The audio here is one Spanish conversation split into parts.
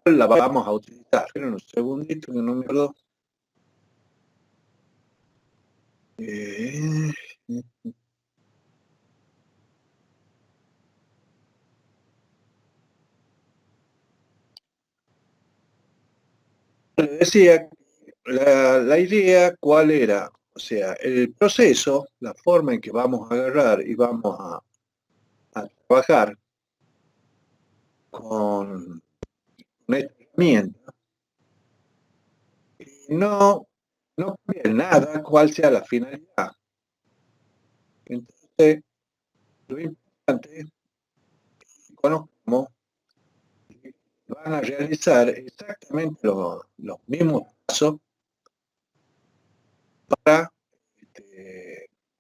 la vamos a utilizar. Esperen un segundito que no me acuerdo. Le decía, la idea, ¿cuál era? O sea, el proceso, la forma en que vamos a agarrar y vamos a trabajar con una herramienta, no, no cambia nada cuál sea la finalidad. Entonces, lo importante es que conozcamos que van a realizar exactamente los mismos pasos para,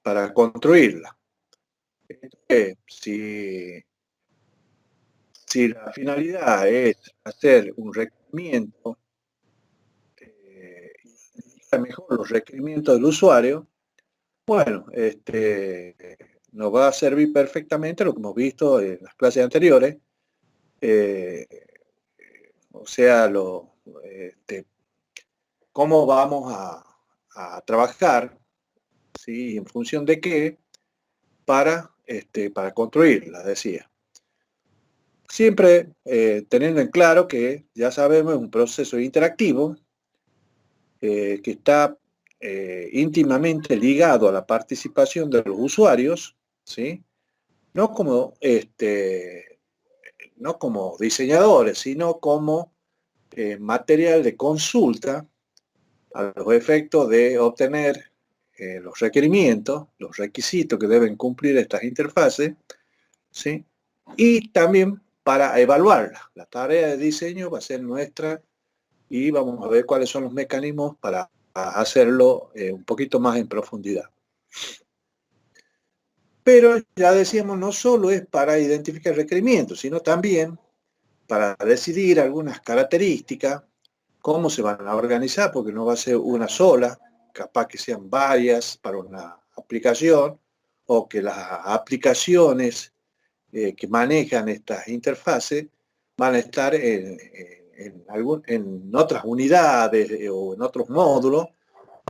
para construirla. Si la finalidad es hacer un requerimiento, mejor los requerimientos del usuario, bueno, nos va a servir perfectamente lo que hemos visto en las clases anteriores, eh, o sea, cómo vamos a trabajar, ¿sí? En función de qué, para construirla, decía. Siempre teniendo en claro que, ya sabemos, es un proceso interactivo que está íntimamente ligado a la participación de los usuarios, ¿sí? No como, no como diseñadores, sino como material de consulta a los efectos de obtener los requerimientos, los requisitos que deben cumplir estas interfaces, ¿sí? Y también para evaluarla. La tarea de diseño va a ser nuestra y vamos a ver cuáles son los mecanismos para hacerlo un poquito más en profundidad. Pero ya decíamos, no solo es para identificar requerimientos, sino también para decidir algunas características, cómo se van a organizar, porque no va a ser una sola, capaz que sean varias para una aplicación, o que las aplicaciones que manejan estas interfaces van a estar en otras unidades o en otros módulos,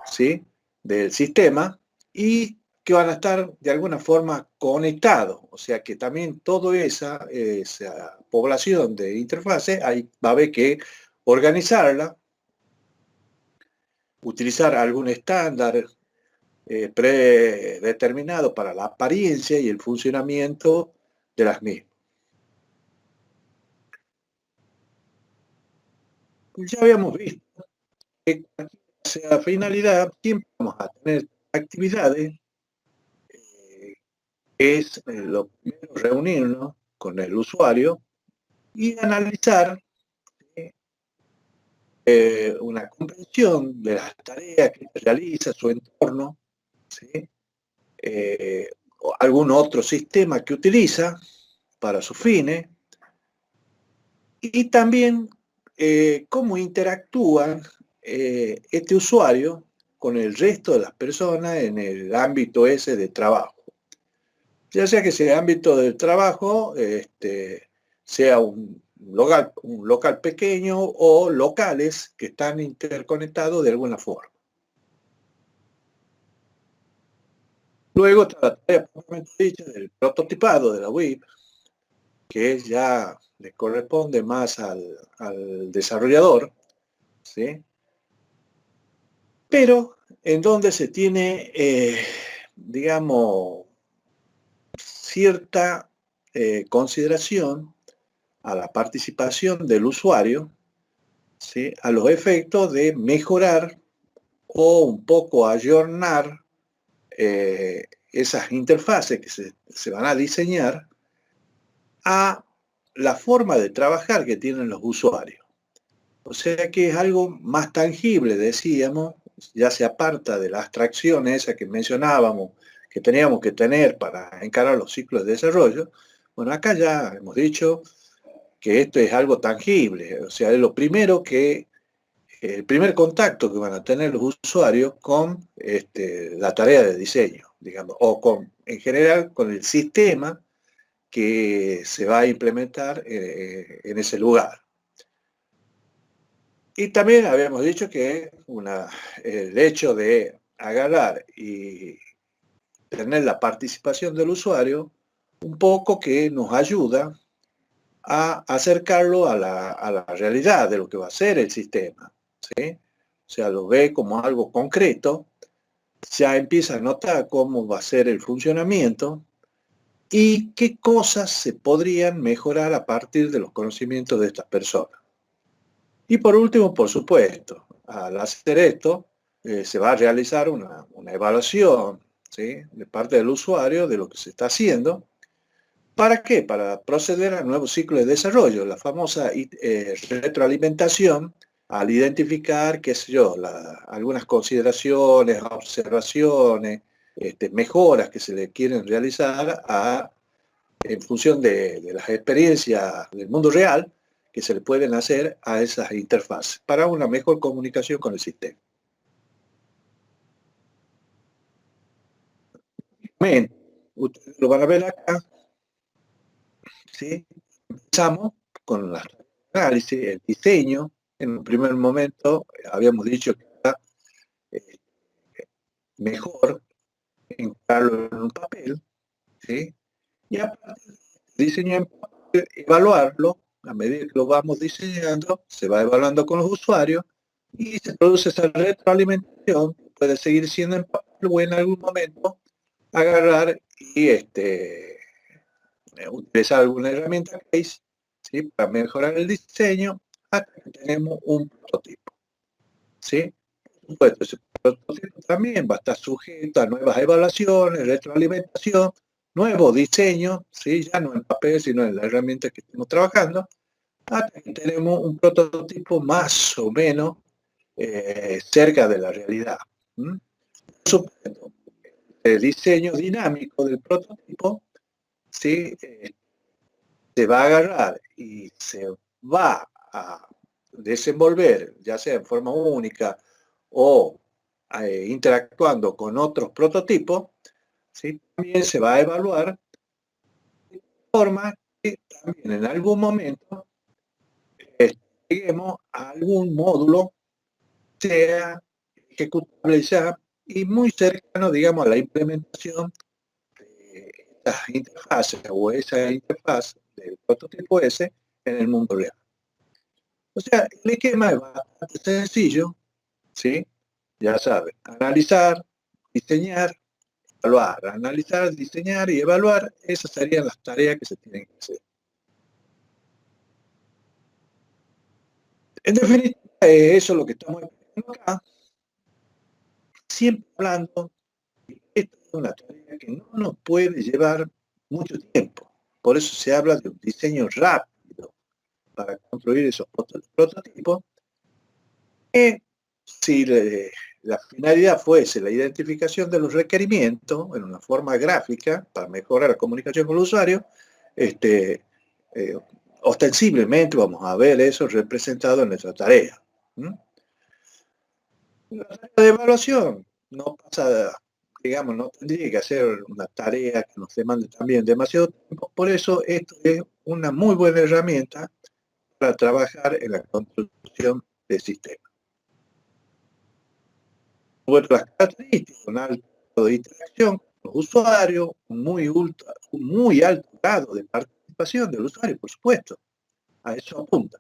¿sí? Del sistema y que van a estar de alguna forma conectados. O sea que también toda esa población de interfaces va a haber que organizarla, utilizar algún estándar predeterminado para la apariencia y el funcionamiento de las mismas. Ya habíamos visto que sea finalidad, siempre vamos a tener actividades, es lo primero reunirnos con el usuario y analizar una comprensión de las tareas que realiza, su entorno, ¿sí? O algún otro sistema que utiliza para sus fines, y también cómo interactúa este usuario con el resto de las personas en el ámbito ese de trabajo. Ya sea que ese ámbito del trabajo sea un local pequeño o locales que están interconectados de alguna forma. Luego está la tarea propiamente dicha del prototipado de la web, que ya le corresponde más al desarrollador, ¿sí? Pero en donde se tiene, digamos, cierta consideración a la participación del usuario, ¿sí? A los efectos de mejorar o un poco ayornar esas interfaces que se van a diseñar a la forma de trabajar que tienen los usuarios. O sea que es algo más tangible, decíamos, ya se aparta de la abstracción esa que mencionábamos, que teníamos que tener para encarar los ciclos de desarrollo. Bueno, acá ya hemos dicho que esto es algo tangible, o sea, es lo primero que, el primer contacto que van a tener los usuarios con la tarea de diseño, digamos, o en general con el sistema que se va a implementar en ese lugar. Y también habíamos dicho que el hecho de agarrar y tener la participación del usuario, un poco que nos ayuda a acercarlo a la realidad de lo que va a ser el sistema, ¿sí? O sea, lo ve como algo concreto, ya empieza a notar cómo va a ser el funcionamiento y qué cosas se podrían mejorar a partir de los conocimientos de estas personas. Y por último, por supuesto, al hacer esto, se va a realizar una evaluación, ¿sí?, de parte del usuario de lo que se está haciendo. ¿Para qué? Para proceder al nuevo ciclo de desarrollo, la famosa retroalimentación, al identificar, qué sé yo, algunas consideraciones, observaciones, mejoras que se le quieren realizar en función de las experiencias del mundo real que se le pueden hacer a esas interfaces para una mejor comunicación con el sistema. Bien, ustedes lo van a ver acá, ¿sí? Empezamos con el análisis, el diseño. En un primer momento habíamos dicho que era eh, mejor encargarlo en un papel, ¿sí? Y a partir del diseño en papel, evaluarlo. A medida que lo vamos diseñando, se va evaluando con los usuarios y se produce esa retroalimentación. Puede seguir siendo en papel o en algún momento agarrar y utilizar alguna herramienta case, ¿sí?, para mejorar el diseño hasta que tenemos un prototipo, ¿sí? Por supuesto, ese prototipo también va a estar sujeto a nuevas evaluaciones, retroalimentación, nuevo diseño, ¿sí?, ya no en papel, sino en la herramienta que estamos trabajando, hasta que tenemos un prototipo más o menos cerca de la realidad. ¿Mm? Por supuesto, el diseño dinámico del prototipo, ¿sí?, se va a agarrar y se va a desenvolver, ya sea en forma única o interactuando con otros prototipos, ¿sí?, también se va a evaluar de forma que también en algún momento lleguemos a algún módulo, sea ejecutable ya y muy cercano, digamos, a la implementación de estas interfaces o esa interfaz del prototipo ese en el mundo real. O sea, el esquema es bastante sencillo, ¿sí? Ya saben, analizar, diseñar, evaluar, analizar, diseñar y evaluar, esas serían las tareas que se tienen que hacer. En definitiva, eso es lo que estamos explicando acá, siempre hablando de que esta es una tarea que no nos puede llevar mucho tiempo. Por eso se habla de un diseño rápido para construir esos prototipos, que si la finalidad fuese la identificación de los requerimientos en una forma gráfica para mejorar la comunicación con el usuario, este, eh, ostensiblemente vamos a ver eso representado en nuestra tarea. ¿Mm? La tarea de evaluación no pasa, digamos, no tendría que hacer una tarea que nos demande también demasiado tiempo. Por eso esto es una muy buena herramienta para trabajar en la construcción de sistemas. Bueno, las características, un alto grado de interacción con los usuarios, un muy alto grado de participación del usuario, por supuesto, a eso apunta.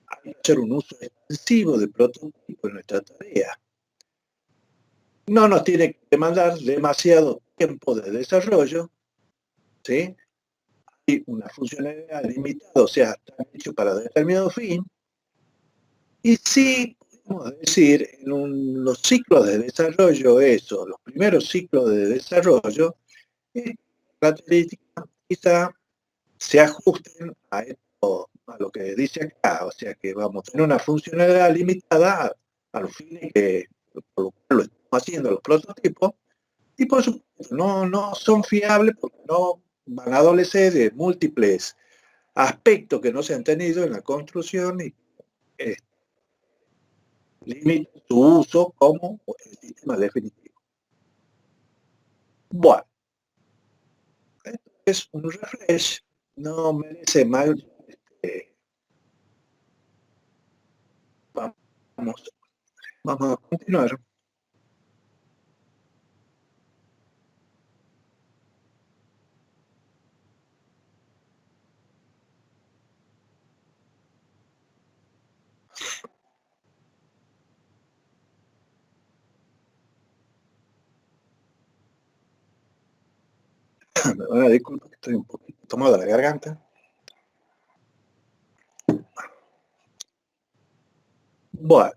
Hay que hacer un uso extensivo de prototipos en nuestra tarea. No nos tiene que demandar demasiado tiempo de desarrollo, ¿sí? Hay una funcionalidad limitada, o sea, está hecho para determinado fin, y sí podemos decir en los ciclos de desarrollo, eso, los primeros ciclos de desarrollo, características quizá se ajusten a esto, a lo que dice acá, o sea que vamos a tener una funcionalidad limitada a los fines que por lo cual lo estamos haciendo los prototipos, y por supuesto no son fiables porque no van a adolecer de múltiples aspectos que no se han tenido en la construcción y eh, limitan su uso como el sistema definitivo. Bueno, esto es un refresh, no merece más vamos a continuar. Disculpa que estoy un poquito tomado la garganta. Bueno.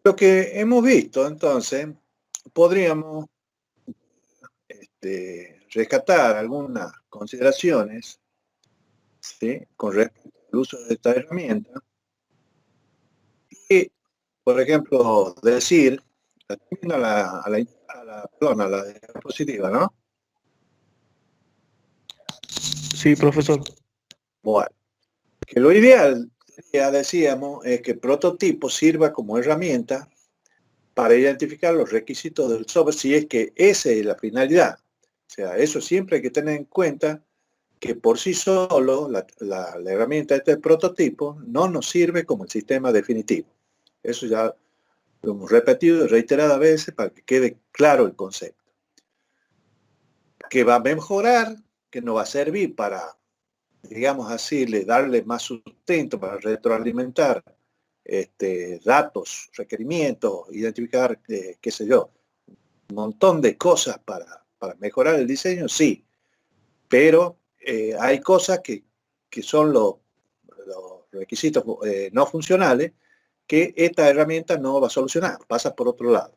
Lo que hemos visto, entonces, podríamos rescatar algunas consideraciones, ¿sí?, con respecto al uso de esta herramienta. Y, por ejemplo, decir, perdón, a la diapositiva, ¿no? Sí, profesor. Bueno, que lo ideal, ya decíamos, es que el prototipo sirva como herramienta para identificar los requisitos del software, si es que esa es la finalidad. O sea, eso siempre hay que tener en cuenta, que por sí solo la herramienta del prototipo no nos sirve como el sistema definitivo. Eso ya lo hemos repetido reiteradas veces para que quede claro el concepto. Que va a mejorar, que nos va a servir para, digamos así, darle más sustento, para retroalimentar datos, requerimientos, identificar, qué sé yo, un montón de cosas para mejorar el diseño, sí, pero hay cosas que son los requisitos no funcionales que esta herramienta no va a solucionar, pasa por otro lado.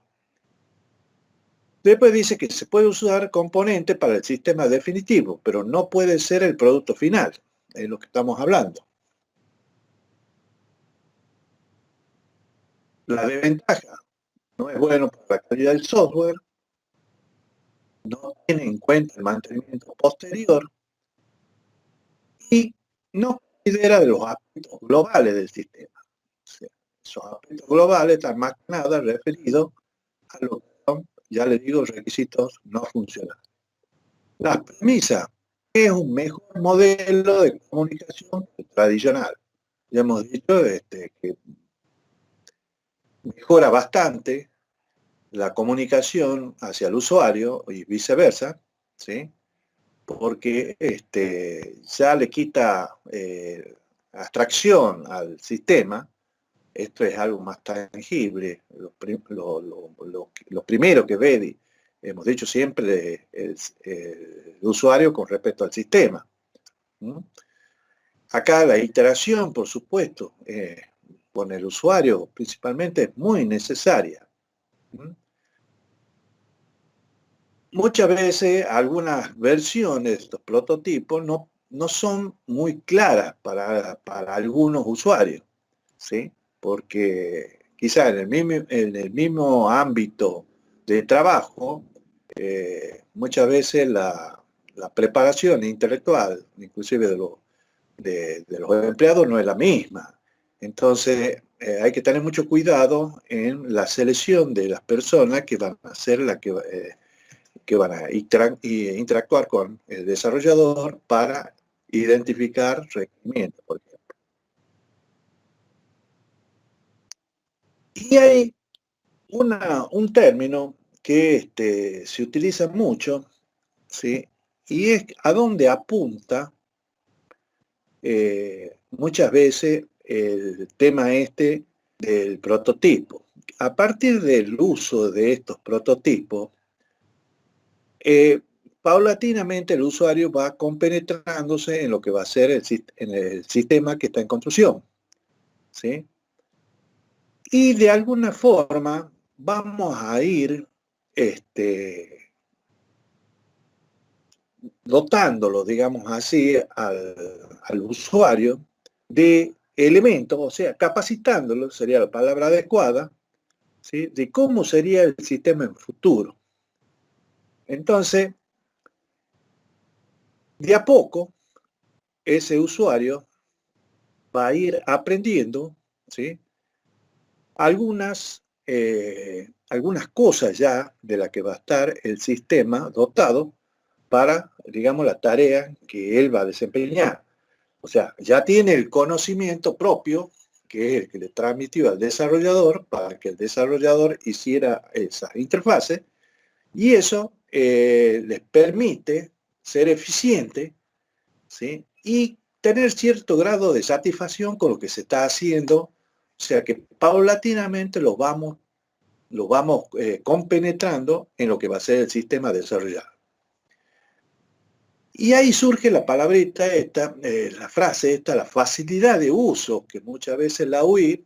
Después dice que se puede usar componente para el sistema definitivo, pero no puede ser el producto final, es lo que estamos hablando. La desventaja: no es bueno para la calidad del software, no tiene en cuenta el mantenimiento posterior y no considera los aspectos globales del sistema. O sea, esos aspectos globales están más que nada referidos a lo que son, ya les digo, requisitos no funcionales. La premisa: es un mejor modelo de comunicación tradicional. Ya hemos dicho que mejora bastante la comunicación hacia el usuario y viceversa, ¿sí?, porque ya le quita abstracción al sistema. Esto es algo más tangible. Lo primero que ve, hemos dicho siempre, el usuario con respecto al sistema. Acá la iteración, por supuesto, con el usuario principalmente, es muy necesaria. Muchas veces algunas versiones de estos prototipos no son muy claras para algunos usuarios, ¿sí?, porque quizá en el mismo ámbito de trabajo, muchas veces la preparación intelectual, inclusive de los empleados, no es la misma. Entonces, hay que tener mucho cuidado en la selección de las personas que van a ser las que van a interactuar con el desarrollador para identificar requerimientos, por ejemplo. Y hay un término que se utiliza mucho, ¿sí?, y es a dónde apunta muchas veces el tema del prototipo. A partir del uso de estos prototipos, paulatinamente el usuario va compenetrándose en lo que va a ser en el sistema que está en construcción, ¿sí? Y de alguna forma vamos a ir dotándolo, digamos así, al usuario de elementos, o sea, capacitándolo, sería la palabra adecuada, ¿sí?, de cómo sería el sistema en futuro. Entonces, de a poco, ese usuario va a ir aprendiendo, ¿sí?, algunas cosas ya de las que va a estar el sistema dotado para, digamos, la tarea que él va a desempeñar. O sea, ya tiene el conocimiento propio, que es el que le transmitió al desarrollador para que el desarrollador hiciera esa interfase, y eso les permite ser eficiente, ¿sí?, y tener cierto grado de satisfacción con lo que se está haciendo. O sea que paulatinamente lo vamos compenetrando en lo que va a ser el sistema desarrollado. Y ahí surge la palabrita esta, la frase esta, la facilidad de uso, que muchas veces la UI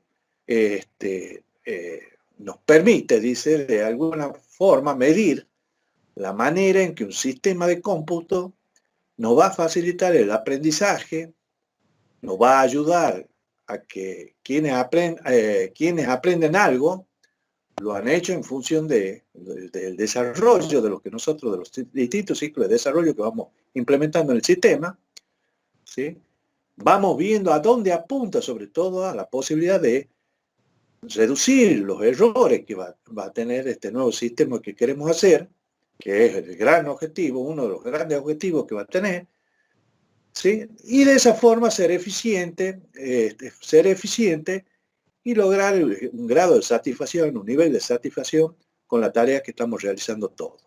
nos permite, dice, de alguna forma medir la manera en que un sistema de cómputo nos va a facilitar el aprendizaje, nos va a ayudar a que quienes aprenden algo lo han hecho en función del desarrollo de lo que nosotros, de los distintos ciclos de desarrollo que vamos implementando en el sistema, ¿sí? Vamos viendo a dónde apunta, sobre todo a la posibilidad de reducir los errores que va a tener este nuevo sistema que queremos hacer, que es el gran objetivo, uno de los grandes objetivos que va a tener, ¿sí? Y de esa forma ser eficiente y lograr un grado de satisfacción, un nivel de satisfacción con la tarea que estamos realizando todos.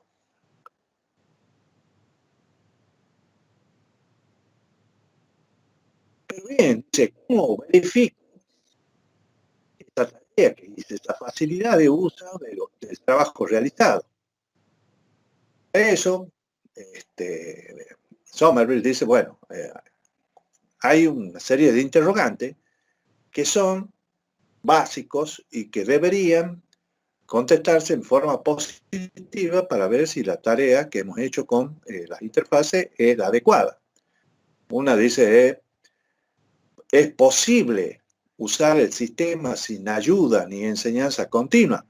Pero bien, ¿cómo verifico esta tarea que dice, esta facilidad de uso del trabajo realizado? Eso, Somerville dice, bueno, hay una serie de interrogantes que son básicos y que deberían contestarse en forma positiva para ver si la tarea que hemos hecho con las interfaces es la adecuada. Una dice, ¿es posible usar el sistema sin ayuda ni enseñanza continua?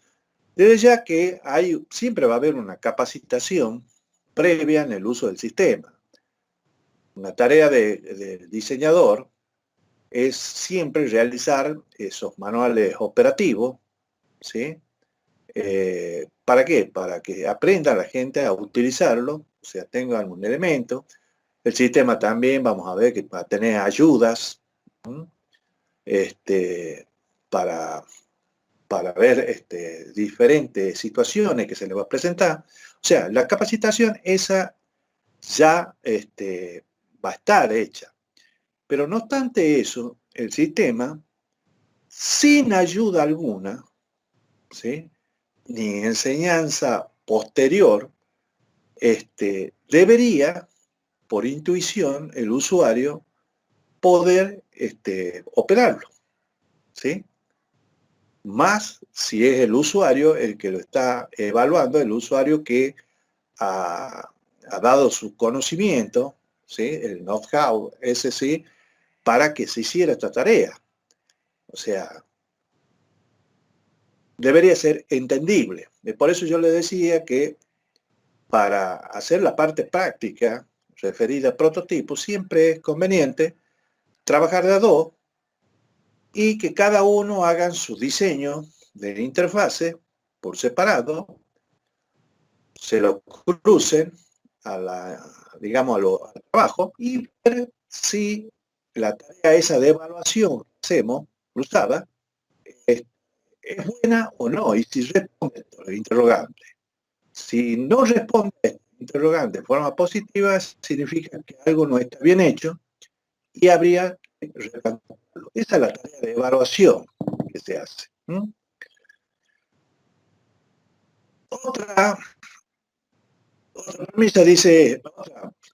Desde ya que siempre va a haber una capacitación previa en el uso del sistema. Una tarea del diseñador es siempre realizar esos manuales operativos, ¿sí? ¿Para qué? Para que aprenda la gente a utilizarlo, o sea, tengan un elemento. El sistema también, vamos a ver, que va a tener ayudas para ver diferentes situaciones que se le va a presentar. O sea, la capacitación esa ya va a estar hecha. Pero no obstante eso, el sistema, sin ayuda alguna, ¿sí?, ni enseñanza posterior, debería, por intuición, el usuario poder operarlo, ¿sí? Más si es el usuario el que lo está evaluando, el usuario que ha dado su conocimiento, ¿sí?, el know-how, ese sí, para que se hiciera esta tarea. O sea, debería ser entendible. Por eso yo le decía que para hacer la parte práctica referida a prototipos, siempre es conveniente trabajar de a dos y que cada uno haga su diseño de interfase por separado, se lo crucen digamos, al trabajo y ver si la tarea esa de evaluación que hacemos, cruzada, es buena o no, y si responde a los interrogantes. Si no responde a este interrogante de forma positiva, significa que algo no está bien hecho y habría que replantearlo. Esa es la tarea de evaluación que se hace. Otra premisa dice,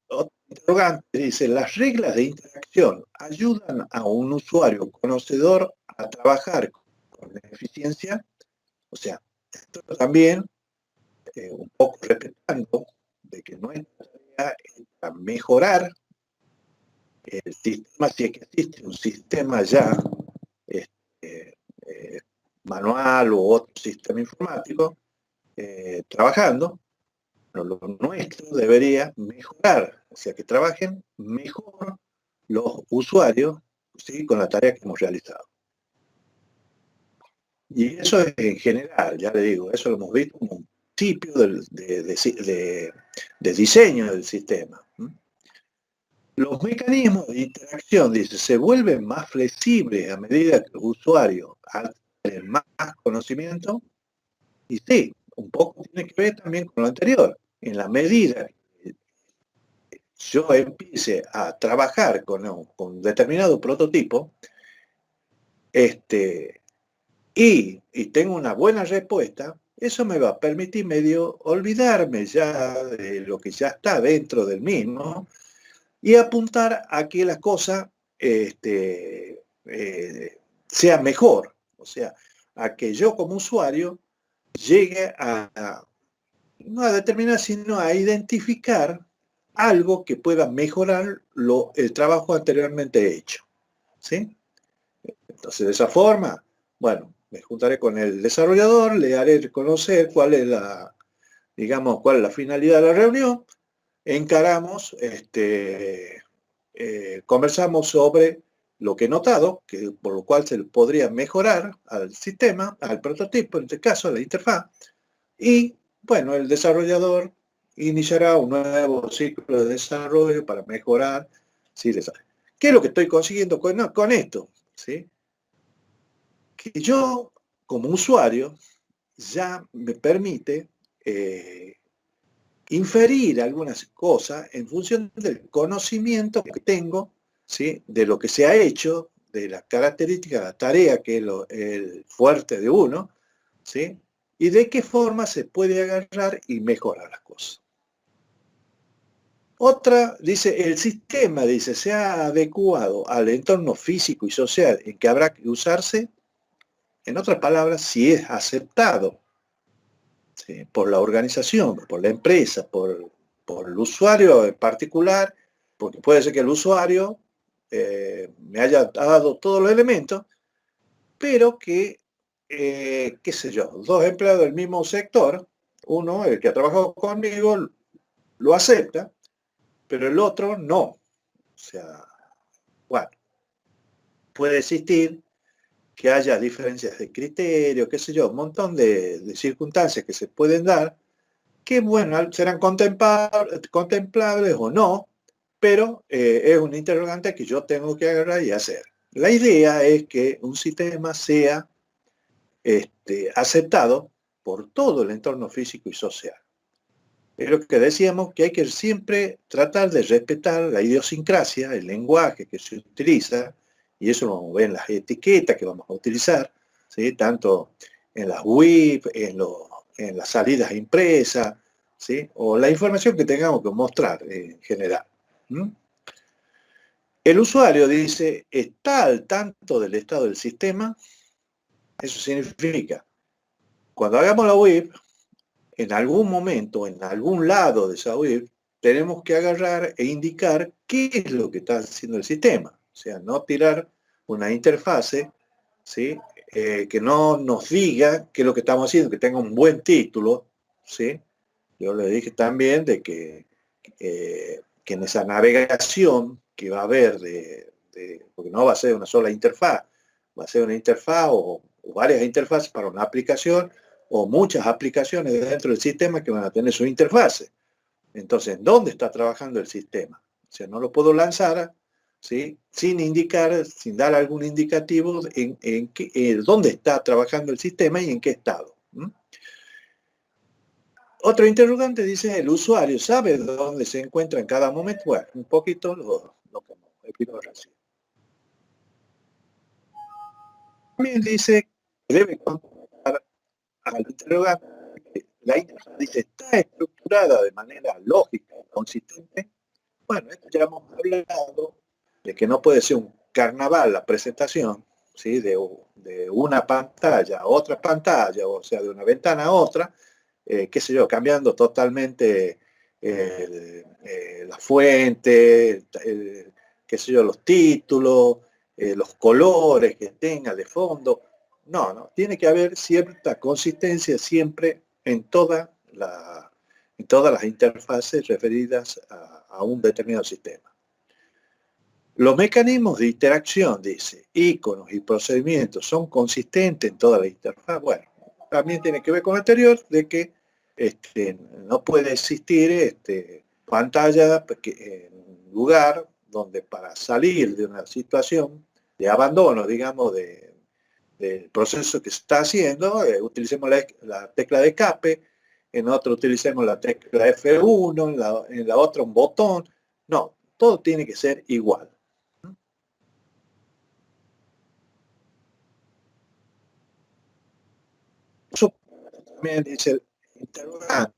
otra interrogante dice, las reglas de interacción ayudan a un usuario conocedor a trabajar con eficiencia. O sea, Esto también, un poco respetando de que nuestra tarea es para mejorar el sistema, si es que existe un sistema ya este, manual u otro sistema informático trabajando, pero lo nuestro debería mejorar, o sea, que trabajen mejor los usuarios, ¿sí?, con la tarea que hemos realizado. Y eso es en general, ya le digo, eso lo hemos visto como un principio de diseño del sistema. Los mecanismos de interacción, dice, se vuelven más flexibles a medida que los usuarios adquieren más conocimiento. Y sí, un poco tiene que ver también con lo anterior. En la medida que yo empiece a trabajar con determinado prototipo, y tengo una buena respuesta, eso me va a permitir medio olvidarme ya de lo que ya está dentro del mismo y apuntar a que la cosa sea mejor. O sea, a que yo como usuario llegue no a determinar, sino a identificar algo que pueda mejorar el trabajo anteriormente hecho. ¿Sí? Entonces, de esa forma, bueno, me juntaré con el desarrollador, le haré conocer cuál es cuál es la finalidad de la reunión, encaramos, conversamos sobre lo que he notado, por lo cual se le podría mejorar al sistema, al prototipo, en este caso a la interfaz, y bueno, el desarrollador iniciará un nuevo ciclo de desarrollo para mejorar. ¿Sí? ¿Qué es lo que estoy consiguiendo con esto? ¿Sí? Que yo, como usuario, ya me permite inferir algunas cosas en función del conocimiento que tengo, ¿sí?, de lo que se ha hecho, de las características de la tarea, que es el fuerte de uno, ¿sí?, y de qué forma se puede agarrar y mejorar las cosas. Otra, dice, el sistema, dice, se ha adecuado al entorno físico y social en que habrá que usarse. En otras palabras, si es aceptado, ¿sí?, por la organización, por la empresa, por el usuario en particular, porque puede ser que el usuario me haya dado todos los elementos, pero que, qué sé yo, dos empleados del mismo sector, uno, el que ha trabajado conmigo, lo acepta, pero el otro no. O sea, bueno, puede existir que haya diferencias de criterio, qué sé yo, un montón de circunstancias que se pueden dar, que bueno, serán contemplables o no, pero es un interrogante que yo tengo que agarrar y hacer. La idea es que un sistema sea aceptado por todo el entorno físico y social. Es lo que decíamos, que hay que siempre tratar de respetar la idiosincrasia, el lenguaje que se utiliza, y eso lo vamos a ver en las etiquetas que vamos a utilizar, ¿sí?, tanto en las web, en las salidas impresas, ¿sí?, o la información que tengamos que mostrar en general. El usuario, dice, está al tanto del estado del sistema. Eso significa, cuando hagamos la web, en algún momento, en algún lado de esa web, tenemos que agarrar e indicar qué es lo que está haciendo el sistema. O sea, no tirar una interfase, ¿sí?, que no nos diga qué es lo que estamos haciendo, que tenga un buen título, ¿sí? Yo le dije también de que en esa navegación que va a haber, porque no va a ser una sola interfaz, va a ser una interfaz o varias interfaces para una aplicación, o muchas aplicaciones dentro del sistema que van a tener su interfase. Entonces, ¿dónde está trabajando el sistema? O sea, no lo puedo lanzar, ¿sí?, sin indicar, sin dar algún indicativo en dónde está trabajando el sistema y en qué estado. Otro interrogante dice, ¿el usuario sabe dónde se encuentra en cada momento? Bueno, un poquito lo que hemos explicado recién. También dice que debe contestar al interrogante. La interfaz, dice, ¿está estructurada de manera lógica y consistente? Bueno, esto ya hemos hablado de que no puede ser un carnaval la presentación, ¿sí?, de de una pantalla a otra pantalla, o sea, de una ventana a otra, qué sé yo, cambiando totalmente la fuente, qué sé yo, los títulos, los colores que tenga de fondo. No, no, tiene que haber cierta consistencia siempre en todas las interfaces referidas a un determinado sistema. Los mecanismos de interacción, dice, iconos y procedimientos son consistentes en toda la interfaz. Bueno, también tiene que ver con lo anterior, de que no puede existir pantalla en lugar donde para salir de una situación de abandono, digamos, del proceso que se está haciendo, utilicemos la tecla de escape, en otro utilicemos la tecla F1, en la otra un botón. No, todo tiene que ser igual. Eso también dice el interrogante,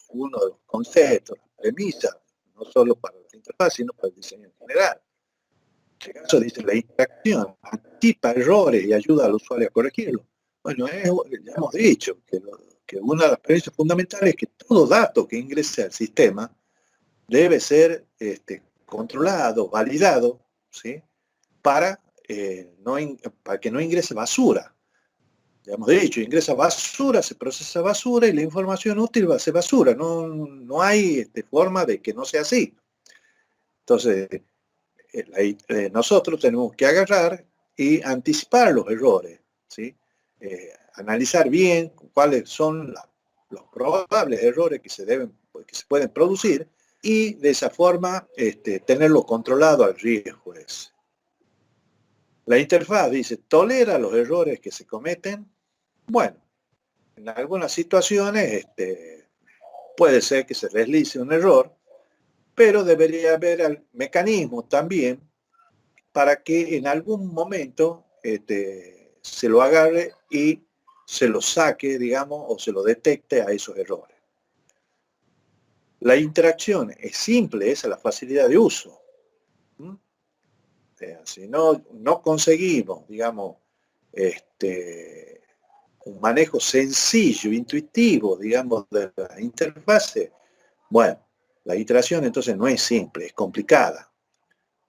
uno de los conceptos, la premisa, no solo para la interfaz, sino para el diseño en general. En este caso dice la interacción anticipa errores y ayuda al usuario a corregirlos. Bueno, ya hemos dicho que una de las premisas fundamentales es que todo dato que ingrese al sistema debe ser controlado, validado, ¿sí? para que no ingrese basura. Ya hemos dicho, ingresa basura, se procesa basura y la información útil va a ser basura. No hay forma de que no sea así. Entonces, nosotros tenemos que agarrar y anticipar los errores, ¿sí? Analizar bien cuáles son los probables errores que se pueden producir y de esa forma tenerlo controlado al riesgo ese. La interfaz dice, tolera los errores que se cometen. Bueno, en algunas situaciones puede ser que se deslice un error, pero debería haber mecanismos también para que en algún momento se lo agarre y se lo saque, digamos, o se lo detecte a esos errores. La interacción es simple, esa es la facilidad de uso. Si no conseguimos, digamos, un manejo sencillo, intuitivo, digamos, de la interfase, bueno, la iteración entonces no es simple, es complicada.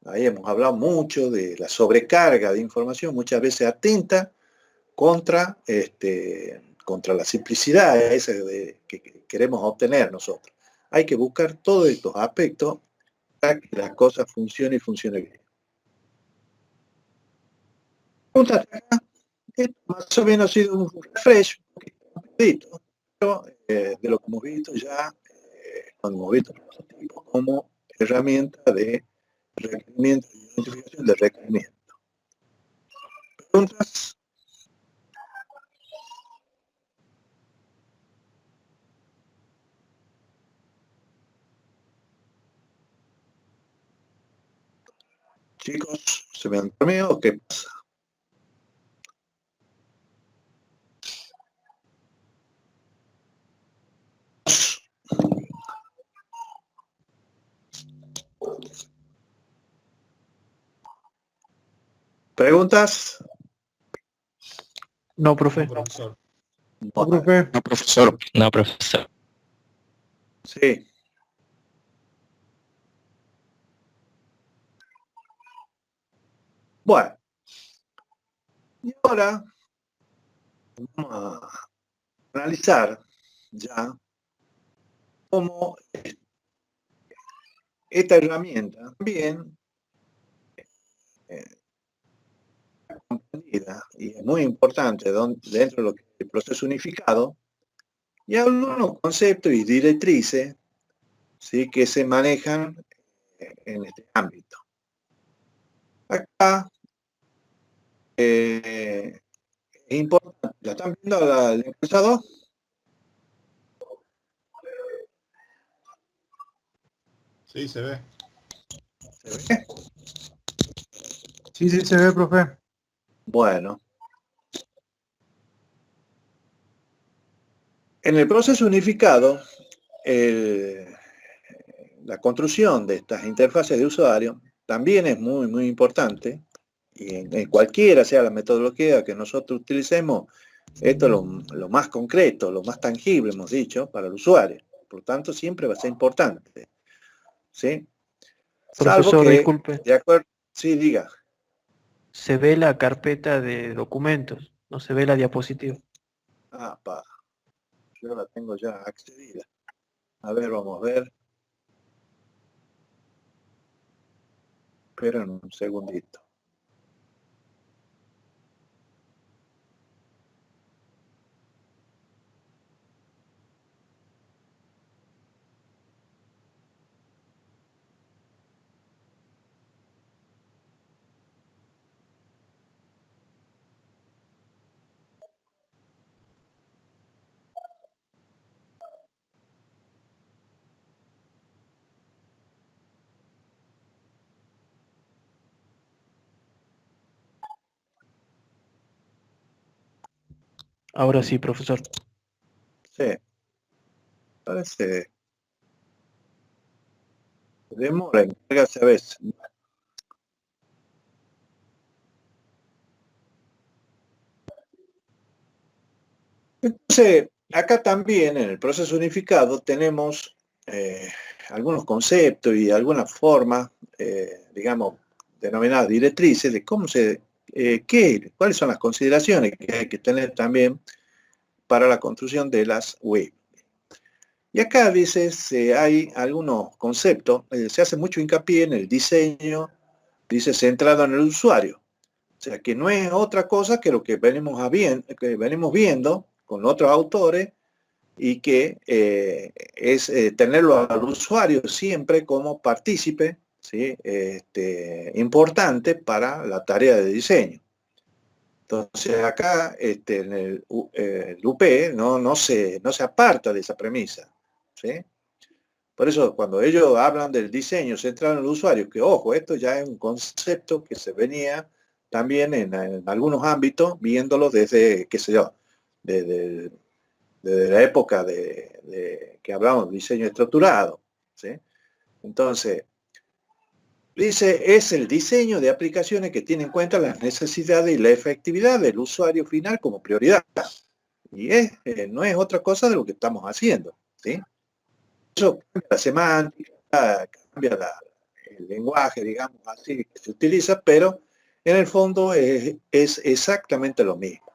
Ahí hemos hablado mucho de la sobrecarga de información, muchas veces atenta contra la simplicidad esa que queremos obtener nosotros. Hay que buscar todos estos aspectos para que las cosas funcionen y funcionen bien. Más o menos ha sido un refresh, un poquito, pero de lo que hemos visto ya, cuando hemos visto prototipos como herramienta de requerimiento, identificación de requerimiento. ¿Preguntas? Chicos, ¿se me han dormido o qué pasa? ¿Preguntas? No, profe. No, profesor. No, profe. No, profesor. No, profesor. Sí. Bueno. Y ahora vamos a analizar ya cómo esta herramienta también comprendida y es muy importante dentro de lo que es el proceso unificado, y algunos conceptos y directrices, ¿sí?, que se manejan en este ámbito. Acá es importante. ¿La están viendo el encabezado? Sí, se ve. ¿Se ve? Sí, sí, se ve, profe. Bueno. En el proceso unificado, la construcción de estas interfaces de usuario también es muy, muy importante y en cualquiera sea la metodología que nosotros utilicemos, esto es lo más concreto, lo más tangible, hemos dicho, para el usuario. Por lo tanto, siempre va a ser importante, ¿sí? Salvo Profesor, que, disculpe, de acuerdo, sí, diga. se ve la carpeta de documentos, no se ve la diapositiva. Yo la tengo ya accedida. A ver, vamos a ver. Esperen un segundito. Ahora sí, profesor. Sí, parece demora en cargarse a veces. Entonces, acá también en el proceso unificado tenemos algunos conceptos y algunas formas, digamos, denominadas directrices de cómo cuáles son las consideraciones que hay que tener también para la construcción de las web. Y acá dice, hay algunos conceptos, se hace mucho hincapié en el diseño, dice, centrado en el usuario. O sea, que no es otra cosa que lo que venimos viendo con otros autores y que es tenerlo al usuario siempre como partícipe, ¿sí? Importante para la tarea de diseño. Entonces acá en el UP no se aparta de esa premisa, ¿sí? Por eso cuando ellos hablan del diseño centrado en el usuario, que ojo, esto ya es un concepto que se venía también en algunos ámbitos, viéndolo desde, qué sé yo, desde la época que hablamos de diseño estructurado, ¿sí? Entonces, dice, es el diseño de aplicaciones que tiene en cuenta las necesidades y la efectividad del usuario final como prioridad. Y no es otra cosa de lo que estamos haciendo, ¿sí? Eso cambia la semántica, cambia el lenguaje, digamos así, que se utiliza, pero en el fondo es exactamente lo mismo.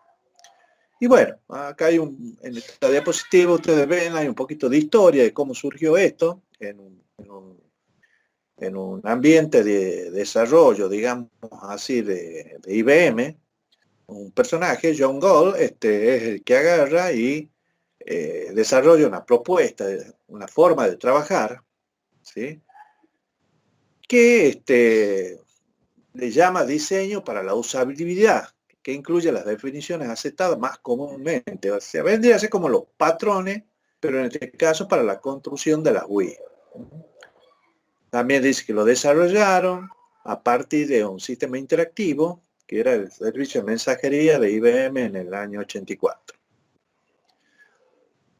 Y bueno, acá hay en esta diapositiva ustedes ven, hay un poquito de historia de cómo surgió esto en un ambiente de desarrollo, digamos así, de IBM. Un personaje, John Gall, es el que agarra y desarrolla una propuesta, una forma de trabajar, ¿sí? Que le llama diseño para la usabilidad, que incluye las definiciones aceptadas más comúnmente. O sea, vendría a ser como los patrones, pero en este caso para la construcción de las WIA. También dice que lo desarrollaron a partir de un sistema interactivo, que era el servicio de mensajería de IBM en el año 84.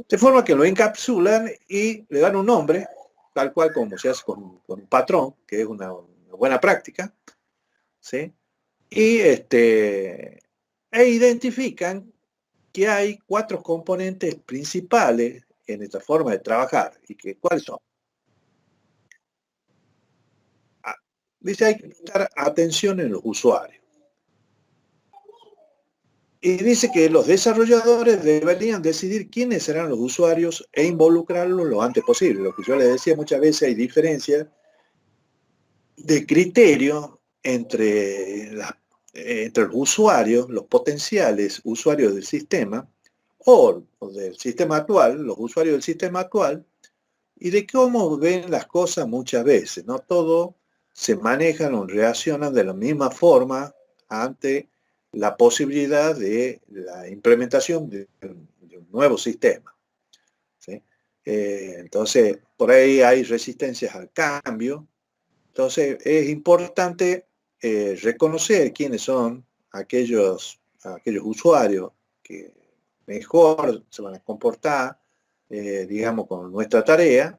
De forma que lo encapsulan y le dan un nombre, tal cual como se hace con un patrón, que es una buena práctica, ¿sí? Y identifican que hay 4 componentes principales en esta forma de trabajar. ¿Y cuáles son? Dice, hay que prestar atención en los usuarios. Y dice que los desarrolladores deberían decidir quiénes serán los usuarios e involucrarlos lo antes posible. Lo que yo les decía, muchas veces hay diferencias de criterio entre los usuarios, los potenciales usuarios del sistema, o del sistema actual, los usuarios del sistema actual, y de cómo ven las cosas muchas veces. No todos se manejan o reaccionan de la misma forma ante la posibilidad de la implementación de un nuevo sistema, ¿sí? Entonces, por ahí hay resistencias al cambio. Entonces, es importante reconocer quiénes son aquellos usuarios que mejor se van a comportar, digamos, con nuestra tarea,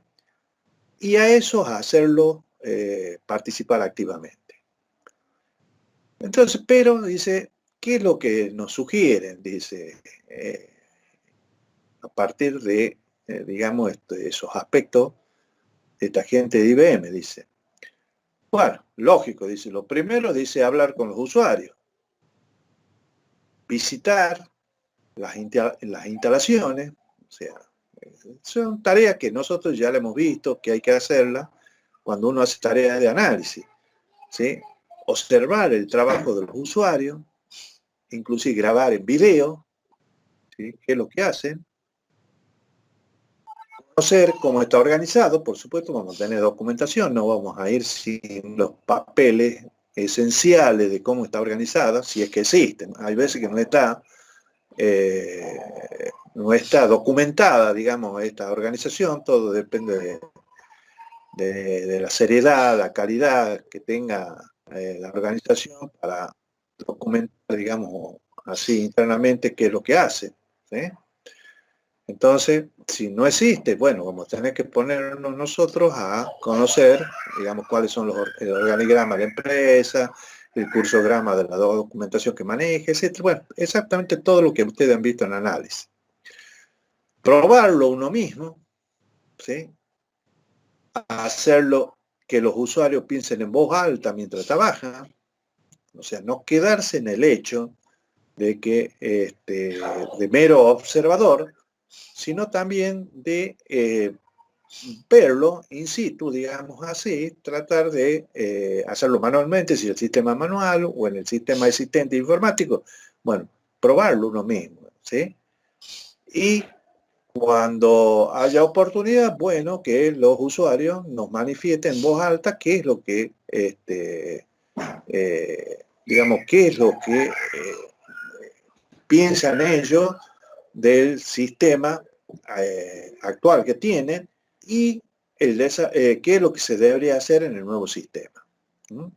y a esos hacerlo participar activamente. Entonces, pero dice, ¿qué es lo que nos sugieren? Dice, a partir de, digamos, esos aspectos de esta gente de IBM, dice. Bueno, lógico, dice, lo primero dice hablar con los usuarios, visitar las instalaciones, o sea, son tareas que nosotros ya le hemos visto, que hay que hacerlas cuando uno hace tareas de análisis, ¿sí? Observar el trabajo de los usuarios, inclusive grabar en video, ¿sí? ¿Qué es lo que hacen? Conocer cómo está organizado, por supuesto vamos a tener documentación, no vamos a ir sin los papeles esenciales de cómo está organizada, si es que existen. Hay veces que no está documentada, digamos, esta organización, todo depende de la seriedad, la calidad que tenga la organización para documentar, digamos, así internamente qué es lo que hace, ¿sí? Entonces, si no existe, bueno, vamos a tener que ponernos nosotros a conocer, digamos, cuáles son el organigrama de empresa, el cursograma de la documentación que maneje, etc. Bueno, exactamente todo lo que ustedes han visto en análisis. Probarlo uno mismo, ¿sí? Hacerlo que los usuarios piensen en voz alta mientras trabajan, o sea, no quedarse en el hecho de que de mero observador, sino también de verlo in situ, digamos así, tratar de hacerlo manualmente, si el sistema es manual o en el sistema existente informático, bueno, probarlo uno mismo, ¿sí? Y cuando haya oportunidad, bueno, que los usuarios nos manifiesten en voz alta qué es lo que, digamos, qué es lo que piensan ellos del sistema actual que tienen y qué es lo que se debería hacer en el nuevo sistema. ¿Mm?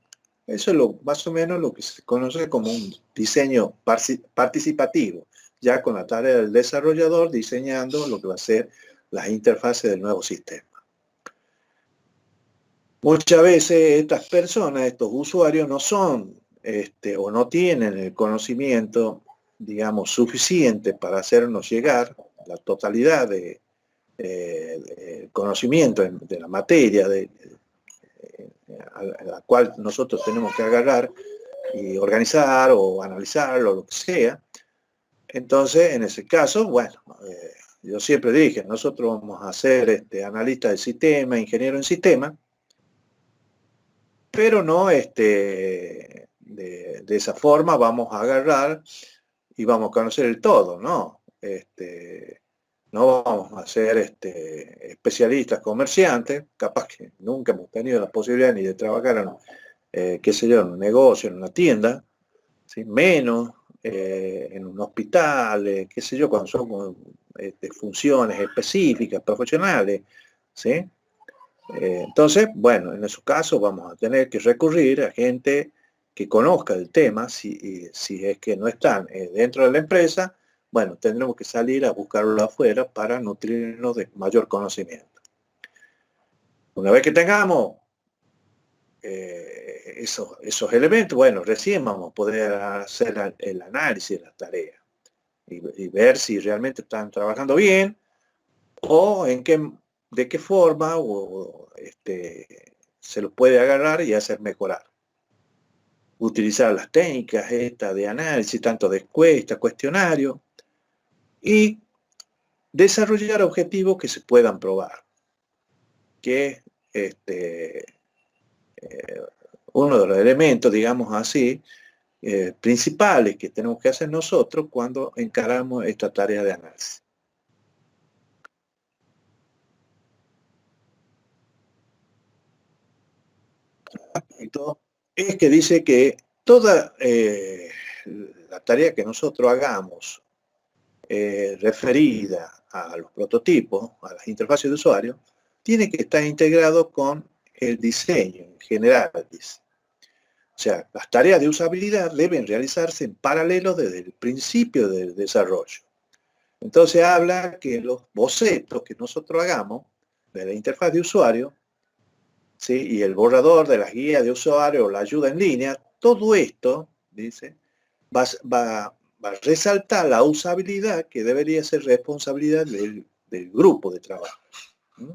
Eso es más o menos lo que se conoce como un diseño participativo, ya con la tarea del desarrollador diseñando lo que va a ser las interfaces del nuevo sistema. Muchas veces estas personas, estos usuarios, no son o no tienen el conocimiento, digamos, suficiente para hacernos llegar la totalidad de conocimiento de la materia a la cual nosotros tenemos que agarrar y organizar o analizarlo, lo que sea. Entonces, en ese caso, bueno, yo siempre dije, nosotros vamos a ser analista de sistema, ingeniero en sistema, pero no de esa forma vamos a agarrar y vamos a conocer el todo, ¿no? No vamos a ser especialistas comerciantes, capaz que nunca hemos tenido la posibilidad ni de trabajar en, qué sé yo, en un negocio, en una tienda, ¿sí? Menos en un hospital, qué sé yo, cuando son funciones específicas, profesionales, ¿sí? Entonces, bueno, en esos casos vamos a tener que recurrir a gente que conozca el tema, si es que no están dentro de la empresa, bueno, tendremos que salir a buscarlo afuera para nutrirnos de mayor conocimiento. Una vez que tengamos esos elementos, bueno, recién vamos a poder hacer el análisis de las tareas y ver si realmente están trabajando bien o de qué forma se los puede agarrar y hacer mejorar. Utilizar las técnicas estas de análisis, tanto de encuesta, cuestionario, y desarrollar objetivos que se puedan probar, que uno de los elementos, digamos así, principales que tenemos que hacer nosotros cuando encaramos esta tarea de análisis. Es que dice que toda la tarea que nosotros hagamos referida a los prototipos, a las interfaces de usuario, tiene que estar integrado con el diseño en general. O sea, las tareas de usabilidad deben realizarse en paralelo desde el principio del desarrollo. Entonces habla que los bocetos que nosotros hagamos de la interfaz de usuario, ¿sí? Y el borrador de las guías de usuario o la ayuda en línea, todo esto dice, va a resaltar la usabilidad que debería ser responsabilidad del grupo de trabajo. ¿Mm?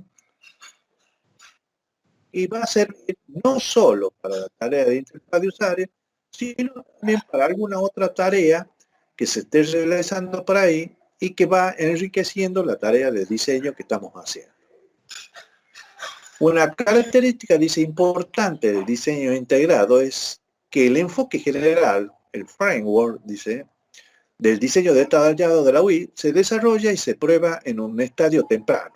Y va a servir no solo para la tarea de interfaz de usuario, sino también para alguna otra tarea que se esté realizando por ahí y que va enriqueciendo la tarea de diseño que estamos haciendo. Una característica, dice, importante del diseño integrado es que el enfoque general, el framework, dice, del diseño detallado de la UI se desarrolla y se prueba en un estadio temprano.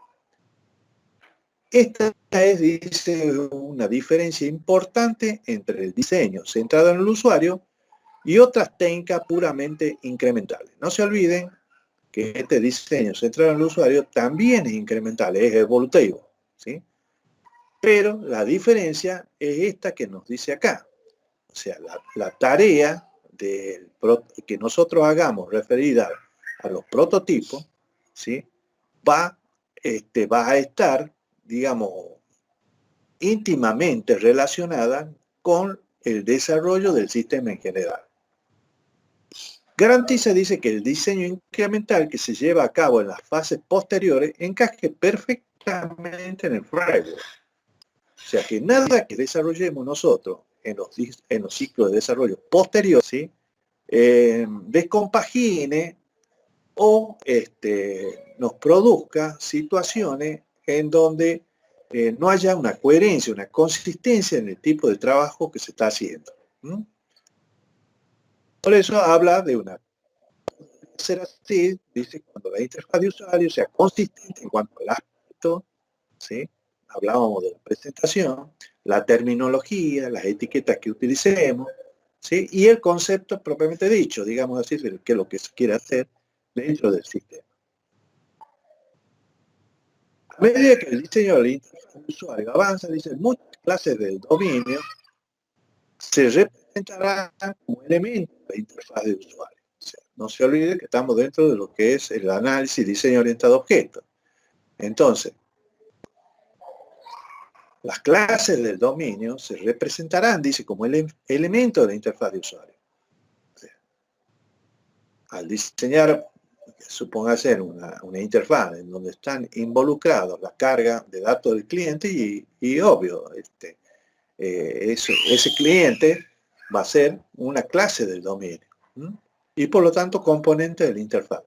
Esta es, dice, una diferencia importante entre el diseño centrado en el usuario y otras técnicas puramente incrementales. No se olviden que este diseño centrado en el usuario también es incremental, es evolutivo, ¿sí? Pero la diferencia es esta que nos dice acá. O sea, la tarea que nosotros hagamos referida a los prototipos, ¿sí? va a estar, digamos, íntimamente relacionada con el desarrollo del sistema en general. Garantiza, dice, que el diseño incremental que se lleva a cabo en las fases posteriores encaje perfectamente en el framework. O sea, que nada que desarrollemos nosotros en los ciclos de desarrollo posteriores, ¿sí? Descompagine o nos produzca situaciones en donde no haya una coherencia, una consistencia en el tipo de trabajo que se está haciendo. ¿Mm? Por eso habla de una ser así, dice, cuando la interfaz de usuario sea consistente en cuanto al aspecto, ¿sí? Hablábamos de la presentación, la terminología, las etiquetas que utilicemos, ¿sí? Y el concepto propiamente dicho, digamos así, que es lo que se quiere hacer dentro del sistema. A medida que el diseño de la interfaz de usuario avanza, dice, muchas clases del dominio se representarán como elementos de la interfaz de usuario. O sea, no se olvide que estamos dentro de lo que es el análisis y diseño orientado a objetos. Entonces, las clases del dominio se representarán, dice, como elemento de la interfaz de usuario. O sea, al diseñar, supóngase una interfaz en donde están involucrados la carga de datos del cliente y obvio, ese cliente va a ser una clase del dominio, ¿sí? Y por lo tanto componente de la interfaz.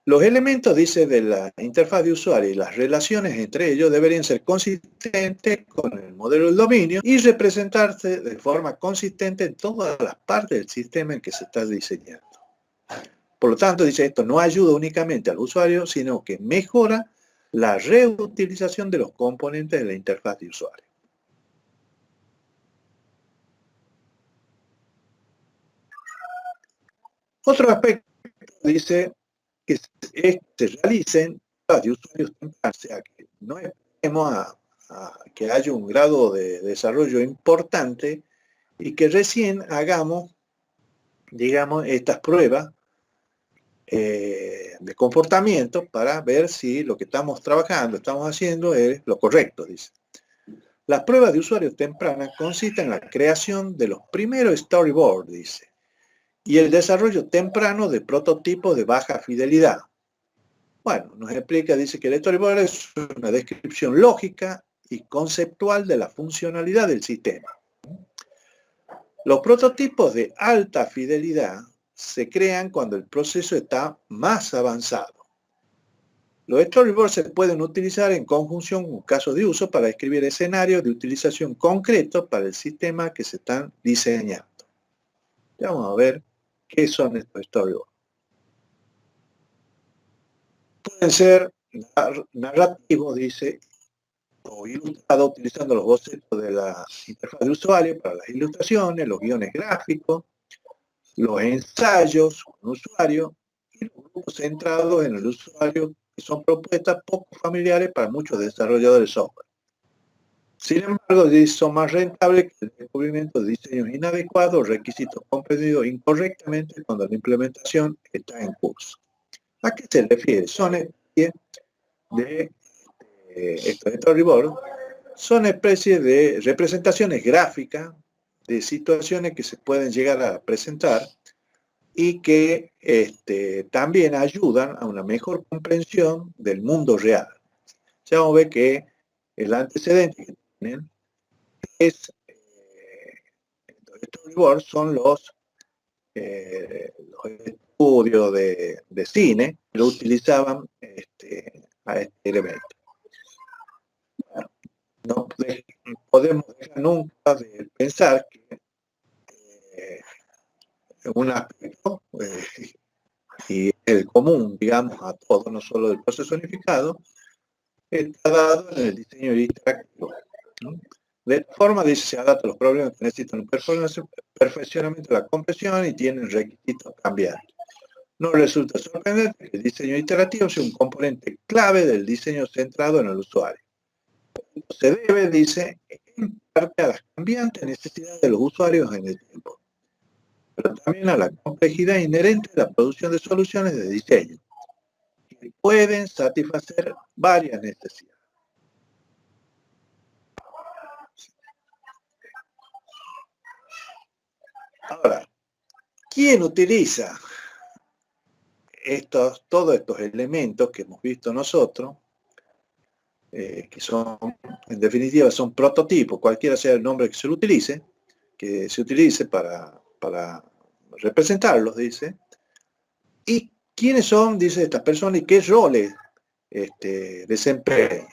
Los elementos, dice, de la interfaz de usuario y las relaciones entre ellos deberían ser consistentes con el modelo del dominio y representarse de forma consistente en todas las partes del sistema en que se está diseñando. Por lo tanto, dice, esto no ayuda únicamente al usuario, sino que mejora la reutilización de los componentes de la interfaz de usuario. Otro aspecto, dice, que se realicen de usuarios tempranos, o sea, que no esperemos a que haya un grado de desarrollo importante y que recién hagamos, digamos, estas pruebas de comportamiento para ver si lo que estamos trabajando, estamos haciendo es lo correcto, dice. Las pruebas de usuarios tempranas consisten en la creación de los primeros storyboards, dice, y el desarrollo temprano de prototipos de baja fidelidad. Bueno, nos explica, dice que el storyboard es una descripción lógica y conceptual de la funcionalidad del sistema. Los prototipos de alta fidelidad se crean cuando el proceso está más avanzado. Los storyboards se pueden utilizar en conjunción con casos de uso para describir escenarios de utilización concretos para el sistema que se están diseñando. Ya vamos a ver qué son estos storyboards. Pueden ser narrativos, dice, o ilustrados utilizando los bocetos de la interfaz de usuario para las ilustraciones, los guiones gráficos, los ensayos con usuario y los grupos centrados en el usuario, que son propuestas poco familiares para muchos desarrolladores de software. Sin embargo, son más rentables que el descubrimiento de diseños inadecuados o requisitos comprendidos incorrectamente cuando la implementación está en curso. ¿A qué se refiere? Son especies de estos storyboards, son especies de representaciones gráficas de situaciones que se pueden llegar a presentar y que también ayudan a una mejor comprensión del mundo real. Ya vamos a ver que el antecedente que tienen es, los storyboards son los estudios de cine que lo utilizaban a este elemento. No podemos dejar nunca de pensar que un aspecto, y el común, digamos, a todos, no solo del proceso unificado, está dado en el diseño interactivo. ¿No? De esta forma, dice, se adapta a los problemas que necesitan un perfeccionamiento de la compresión y tienen requisitos cambiantes. No resulta sorprendente que el diseño iterativo sea un componente clave del diseño centrado en el usuario. Se debe, dice, en parte a las cambiantes necesidades de los usuarios en el tiempo, pero también a la complejidad inherente de la producción de soluciones de diseño, que pueden satisfacer varias necesidades. Ahora, ¿quién utiliza todos estos elementos que hemos visto nosotros, que son, en definitiva, son prototipos, cualquiera sea el nombre que se utilice para representarlos, dice? ¿Y quiénes son, dice, estas personas y qué roles desempeñan?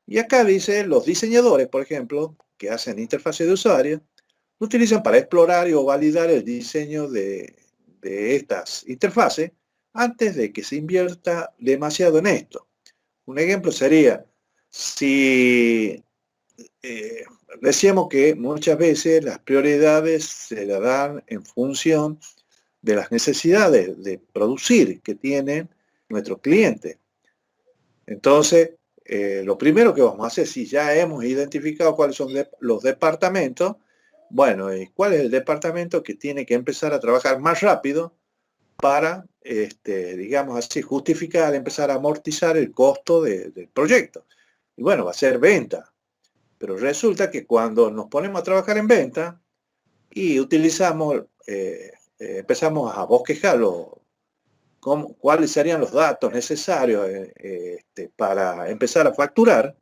Y acá dice, los diseñadores, por ejemplo, que hacen interfaces de usuario, lo utilizan para explorar o validar el diseño de estas interfaces antes de que se invierta demasiado en esto. Un ejemplo sería, si decíamos que muchas veces las prioridades se le dan en función de las necesidades de producir que tienen nuestros clientes. Entonces, lo primero que vamos a hacer, si ya hemos identificado cuáles son los departamentos, bueno, ¿cuál es el departamento que tiene que empezar a trabajar más rápido para, digamos así, justificar, empezar a amortizar el costo del proyecto? Y bueno, va a ser venta. Pero resulta que cuando nos ponemos a trabajar en venta y utilizamos, empezamos a bosquejar cuáles serían los datos necesarios para empezar a facturar,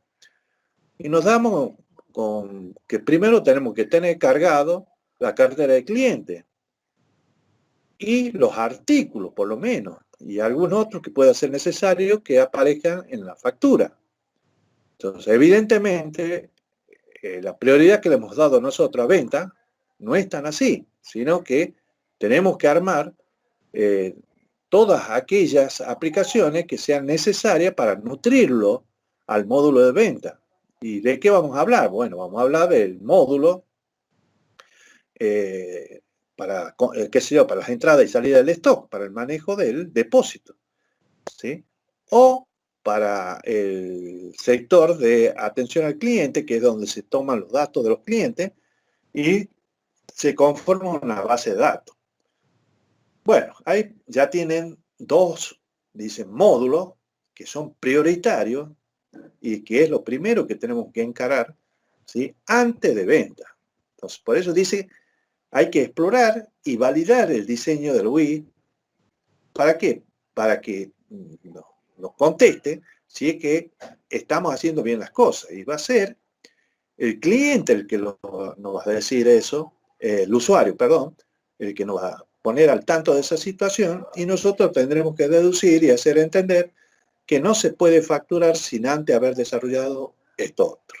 y nos damos con que primero tenemos que tener cargado la cartera de cliente y los artículos, por lo menos, y algunos otros que pueda ser necesario que aparezcan en la factura. Entonces, evidentemente, la prioridad que le hemos dado nosotros a venta no es tan así, sino que tenemos que armar todas aquellas aplicaciones que sean necesarias para nutrirlo al módulo de venta. ¿Y de qué vamos a hablar? Bueno, vamos a hablar del módulo para las entradas y salidas del stock, para el manejo del depósito, ¿sí? O para el sector de atención al cliente, que es donde se toman los datos de los clientes y se conforma una base de datos. Bueno, ahí ya tienen dos, dicen, módulos que son prioritarios y que es lo primero que tenemos que encarar, ¿sí?, antes de venta. Entonces, por eso dice, hay que explorar y validar el diseño del WII. ¿Para qué? Para que nos conteste si es que estamos haciendo bien las cosas. Y va a ser el cliente el que nos va a decir eso, el usuario, perdón, el que nos va a poner al tanto de esa situación, y nosotros tendremos que deducir y hacer entender que no se puede facturar sin antes haber desarrollado esto otro.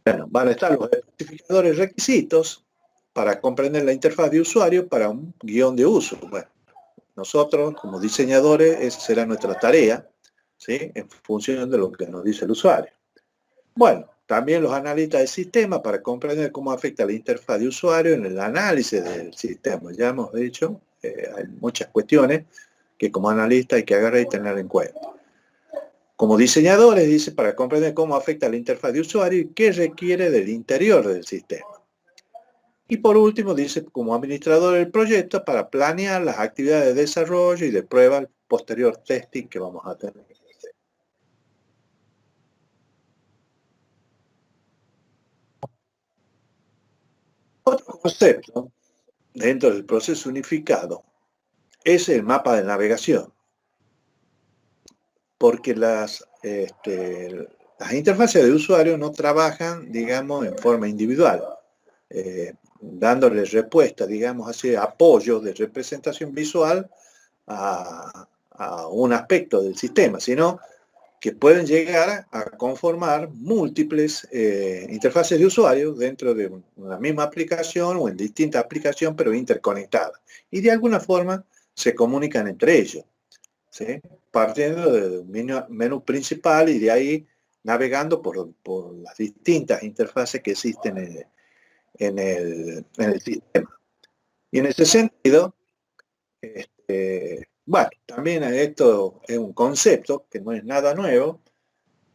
Bueno, van a estar los especificadores requisitos para comprender la interfaz de usuario para un guión de uso. Bueno, nosotros como diseñadores, esa será nuestra tarea, ¿sí?, en función de lo que nos dice el usuario. Bueno, también los analistas de sistema para comprender cómo afecta la interfaz de usuario en el análisis del sistema. Ya hemos dicho, hay muchas cuestiones que como analista hay que agarrar y tener en cuenta. Como diseñadores, dice, para comprender cómo afecta la interfaz de usuario y qué requiere del interior del sistema. Y por último, dice, como administrador del proyecto, para planear las actividades de desarrollo y de prueba, el posterior testing que vamos a tener. Otro concepto dentro del proceso unificado es el mapa de navegación, porque las interfaces de usuario no trabajan, digamos, en forma individual, dándoles respuesta, digamos así, apoyo de representación visual a un aspecto del sistema, sino que pueden llegar a conformar múltiples interfaces de usuario dentro de una misma aplicación o en distintas aplicaciones, pero interconectadas. Y de alguna forma se comunican entre ellos, ¿sí? Partiendo del menú principal y de ahí navegando por las distintas interfaces que existen en el sistema. Y en ese sentido, bueno, también esto es un concepto que no es nada nuevo,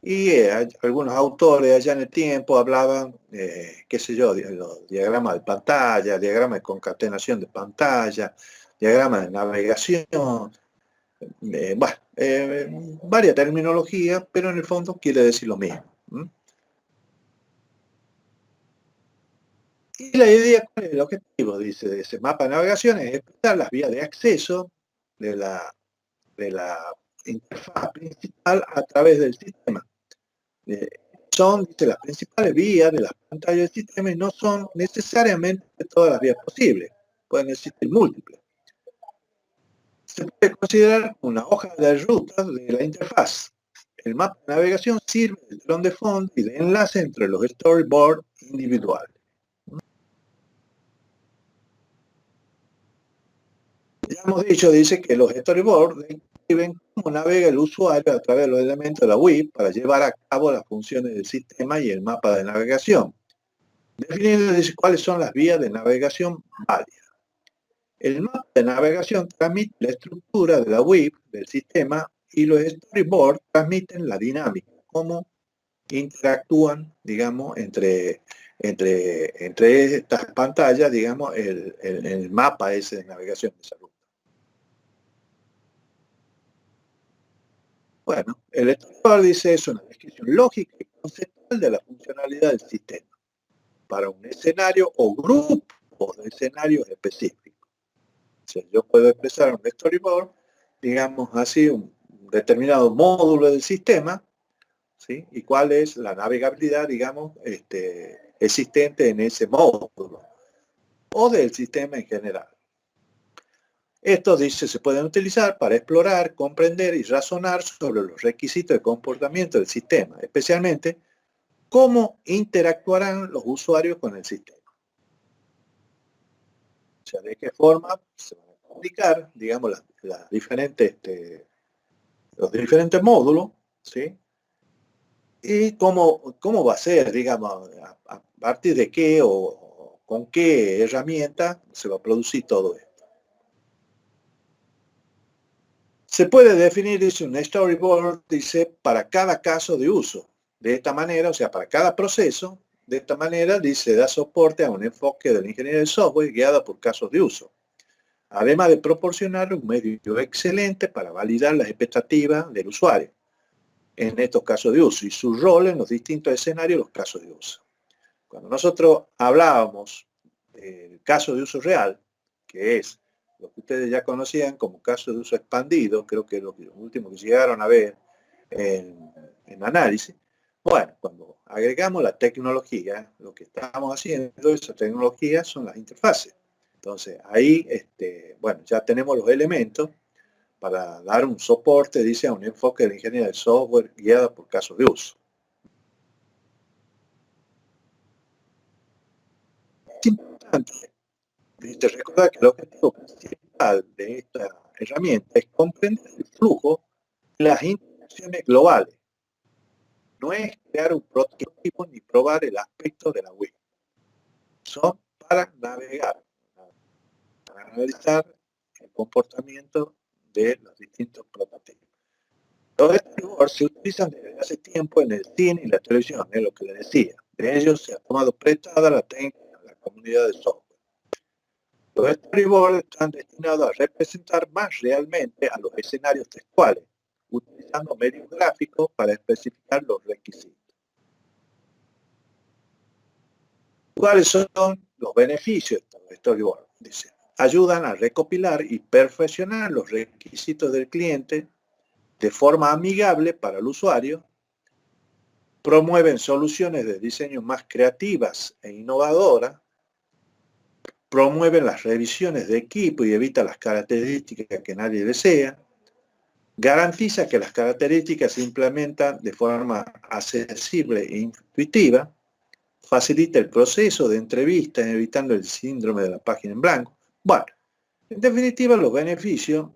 y algunos autores allá en el tiempo hablaban, qué sé yo, de los diagramas de pantalla, diagramas de concatenación de pantalla, diagramas de navegación, bueno, varias terminologías, pero en el fondo quiere decir lo mismo. Y la idea, ¿cuál es el objetivo? Dice, de ese mapa de navegación es expresar las vías de acceso de la interfaz principal a través del sistema. Son, dice, las principales vías de las pantallas del sistema y no son necesariamente todas las vías posibles. Pueden existir múltiples. Se puede considerar una hoja de ruta de la interfaz. El mapa de navegación sirve de telón de fondo y de enlace entre los storyboards individuales. Ya hemos dicho, dice que los storyboards describen cómo navega el usuario a través de los elementos de la web para llevar a cabo las funciones del sistema y el mapa de navegación. Definiendo cuáles son las vías de navegación válidas. El mapa de navegación transmite la estructura de la web del sistema y los storyboards transmiten la dinámica, cómo interactúan, digamos, entre estas pantallas, digamos, el mapa ese de navegación de esa ruta. Bueno, el storyboard dice es una descripción lógica y conceptual de la funcionalidad del sistema para un escenario o grupo de escenarios específicos. O sea, yo puedo expresar un storyboard, digamos así, un determinado módulo del sistema, ¿sí? Y cuál es la navegabilidad, digamos, existente en ese módulo o del sistema en general. Estos, dice, se pueden utilizar para explorar, comprender y razonar sobre los requisitos de comportamiento del sistema, especialmente cómo interactuarán los usuarios con el sistema. O sea, de qué forma se van a comunicar, digamos, los diferentes módulos, ¿sí? Y cómo va a ser, digamos, a partir de qué o con qué herramienta se va a producir todo esto. Se puede definir, dice, un storyboard, dice, para cada caso de uso. De esta manera, o sea, para cada proceso, de esta manera, dice, da soporte a un enfoque de la ingeniería del software guiada por casos de uso. Además de proporcionar un medio excelente para validar las expectativas del usuario en estos casos de uso y su rol en los distintos escenarios de los casos de uso. Cuando nosotros hablábamos del caso de uso real, que es lo que ustedes ya conocían como caso de uso expandido, creo que es lo último que llegaron a ver en análisis, bueno, cuando agregamos la tecnología, lo que estamos haciendo, esa tecnología son las interfaces. Entonces, ahí, bueno, ya tenemos los elementos para dar un soporte, dice, a un enfoque de la ingeniería del software guiada por casos de uso. Es importante recordar que el objetivo principal de esta herramienta es comprender el flujo de las interacciones globales. No es crear un prototipo ni probar el aspecto de la web. Son para navegar, para analizar el comportamiento de los distintos prototipos. Los storyboards se utilizan desde hace tiempo en el cine y la televisión, es lo que les decía. De ellos se ha tomado prestada la técnica de la comunidad de software. Los storyboards están destinados a representar más realmente a los escenarios textuales, utilizando medios gráficos para especificar los requisitos. ¿Cuáles son los beneficios de los storyboards? Dice, ayudan a recopilar y perfeccionar los requisitos del cliente de forma amigable para el usuario, promueven soluciones de diseño más creativas e innovadoras, promueven las revisiones de equipo y evita las características que nadie desea, garantiza que las características se implementan de forma accesible e intuitiva, facilita el proceso de entrevista, evitando el síndrome de la página en blanco. Bueno, en definitiva, los beneficios,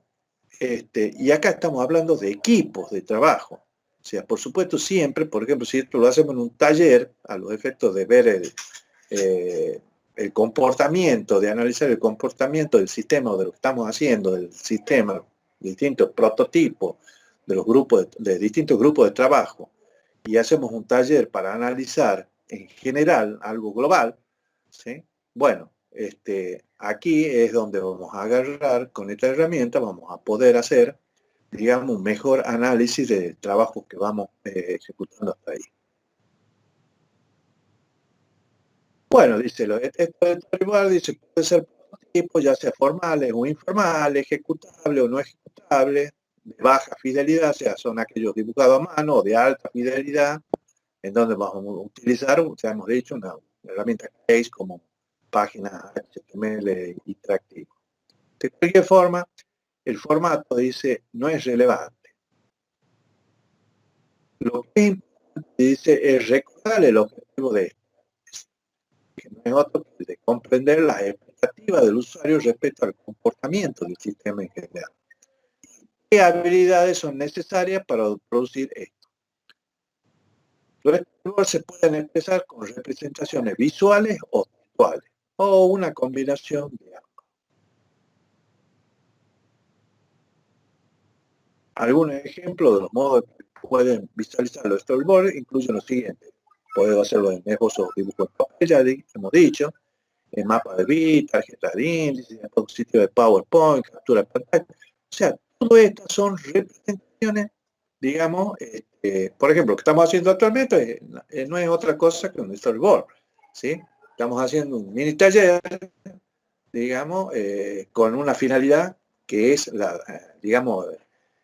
y acá estamos hablando de equipos de trabajo. O sea, por supuesto, siempre, por ejemplo, si esto lo hacemos en un taller, a los efectos de ver el comportamiento, de analizar el comportamiento del sistema o de lo que estamos haciendo, del sistema, distintos prototipos de los grupos, de distintos grupos de trabajo, y hacemos un taller para analizar en general algo global, ¿sí? Bueno, aquí es donde vamos a agarrar con esta herramienta, vamos a poder hacer, digamos, un mejor análisis de trabajos que vamos ejecutando hasta ahí. Bueno, dice, esto de storyboard dice, puede ser prototipo, ya sea formales o informales, ejecutable o no ejecutable, de baja fidelidad, o sea, son aquellos dibujados a mano, o de alta fidelidad, en donde vamos a utilizar, ya hemos dicho, una herramienta case como páginas HTML interactivo. De cualquier forma, el formato dice no es relevante. Lo que es importante, dice, es recordar el objetivo de esto, que no es otro que de comprender las expectativas del usuario respecto al comportamiento del sistema en general. ¿Qué habilidades son necesarias para producir esto? Los storyboards se pueden expresar con representaciones visuales o textuales, o una combinación de ambos. Algunos ejemplos de los modos que pueden visualizar los storyboards incluyen los siguientes. Podemos hacerlo en esbozos, dibujos en papel, ya hemos dicho, en mapa de bit, tarjeta de índice, diapositiva de PowerPoint, captura de pantalla. O sea, todo esto son representaciones, digamos, por ejemplo, lo que estamos haciendo actualmente no es otra cosa que un storyboard, ¿sí? Estamos haciendo un mini taller, digamos, con una finalidad que es la, digamos,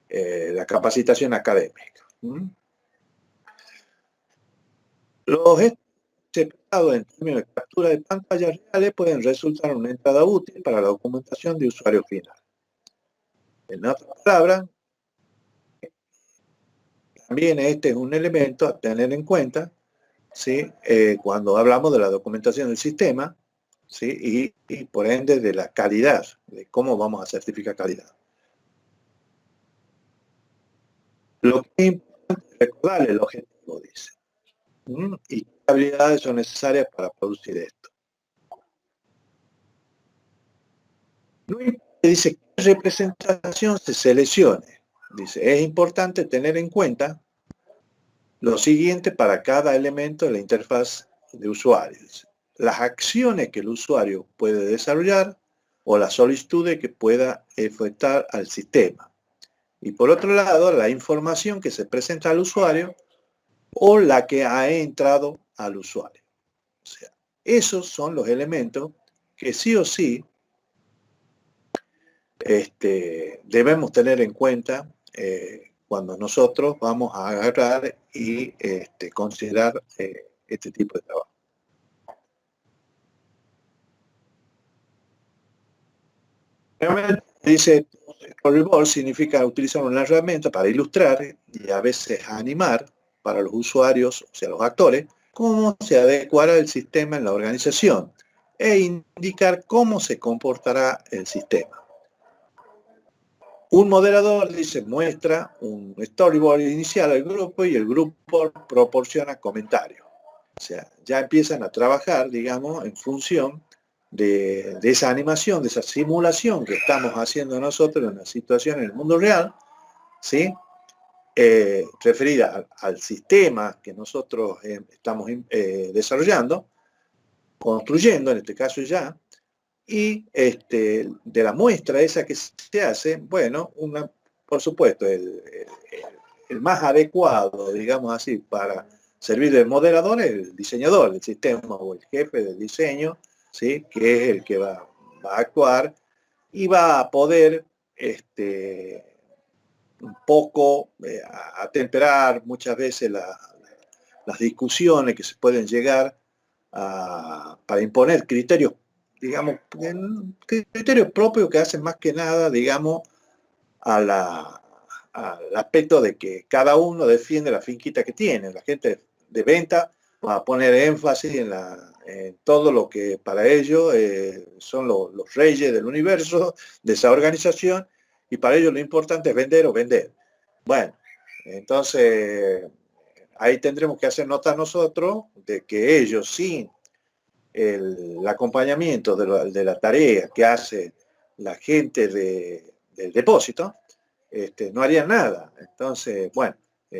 la capacitación académica. Los exceptados en términos de captura de pantallas reales pueden resultar una entrada útil para la documentación de usuario final. En otras palabras, también este es un elemento a tener en cuenta, ¿sí? Cuando hablamos de la documentación del sistema, ¿sí? y por ende de la calidad, de cómo vamos a certificar calidad. Lo que es importante es recordar el objetivo, dice. Y qué habilidades son necesarias para producir esto. No dice qué representación se seleccione. Dice, es importante tener en cuenta lo siguiente para cada elemento de la interfaz de usuario. Dice, las acciones que el usuario puede desarrollar o las solicitudes que pueda efectuar al sistema. Y por otro lado, la información que se presenta al usuario o la que ha entrado al usuario. O sea, esos son los elementos que sí o sí debemos tener en cuenta cuando nosotros vamos a agarrar y considerar este tipo de trabajo. Realmente dice, storyboard significa utilizar una herramienta para ilustrar y a veces animar para los usuarios, o sea, los actores, cómo se adecuará el sistema en la organización e indicar cómo se comportará el sistema. Un moderador, dice, muestra un storyboard inicial al grupo y el grupo proporciona comentarios. O sea, ya empiezan a trabajar, digamos, en función de esa animación, de esa simulación que estamos haciendo nosotros en una situación en el mundo real, ¿sí? Referida al sistema que nosotros estamos desarrollando, construyendo, en este caso ya, y de la muestra esa que se hace, bueno, por supuesto, el más adecuado, digamos así, para servir de moderador el diseñador del sistema o el jefe del diseño, ¿sí? Que es el que va a actuar y va a poder un poco atemperar muchas veces las discusiones que se pueden llegar para imponer criterios, digamos, criterios propios que hacen más que nada, digamos, al aspecto de que cada uno defiende la finquita que tiene. La gente de venta va a poner énfasis en todo lo que para ellos son los reyes del universo, de esa organización, y para ellos lo importante es vender o vender. Bueno, entonces ahí tendremos que hacer nota nosotros de que ellos, sin el acompañamiento de la tarea que hace la gente del depósito, no harían nada. Entonces, bueno,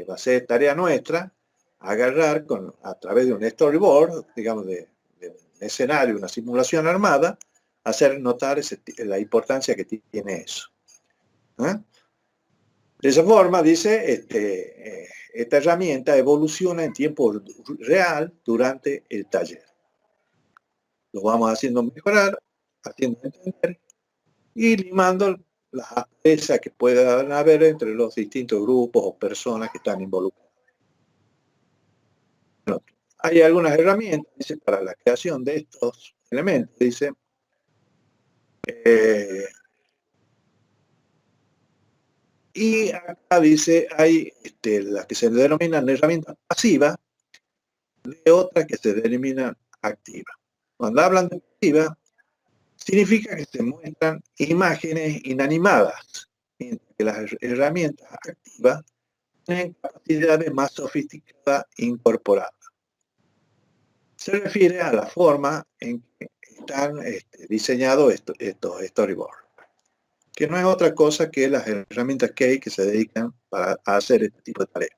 va a ser tarea nuestra agarrar a través de un storyboard, digamos, de un escenario, una simulación armada, hacer notar la importancia que tiene eso. De esa forma, dice, esta herramienta evoluciona en tiempo real durante el taller. Lo vamos haciendo mejorar, haciendo entender y limando las asperezas que puedan haber entre los distintos grupos o personas que están involucradas. Bueno, hay algunas herramientas, dice, para la creación de estos elementos, dice. Y acá dice, hay las que se denominan herramientas pasivas de otras que se denominan activas. Cuando hablan de pasiva, significa que se muestran imágenes inanimadas, mientras que las herramientas activas tienen capacidades más sofisticadas incorporadas. Se refiere a la forma en que están diseñados estos storyboards, que no es otra cosa que las herramientas que se dedican a hacer este tipo de tareas.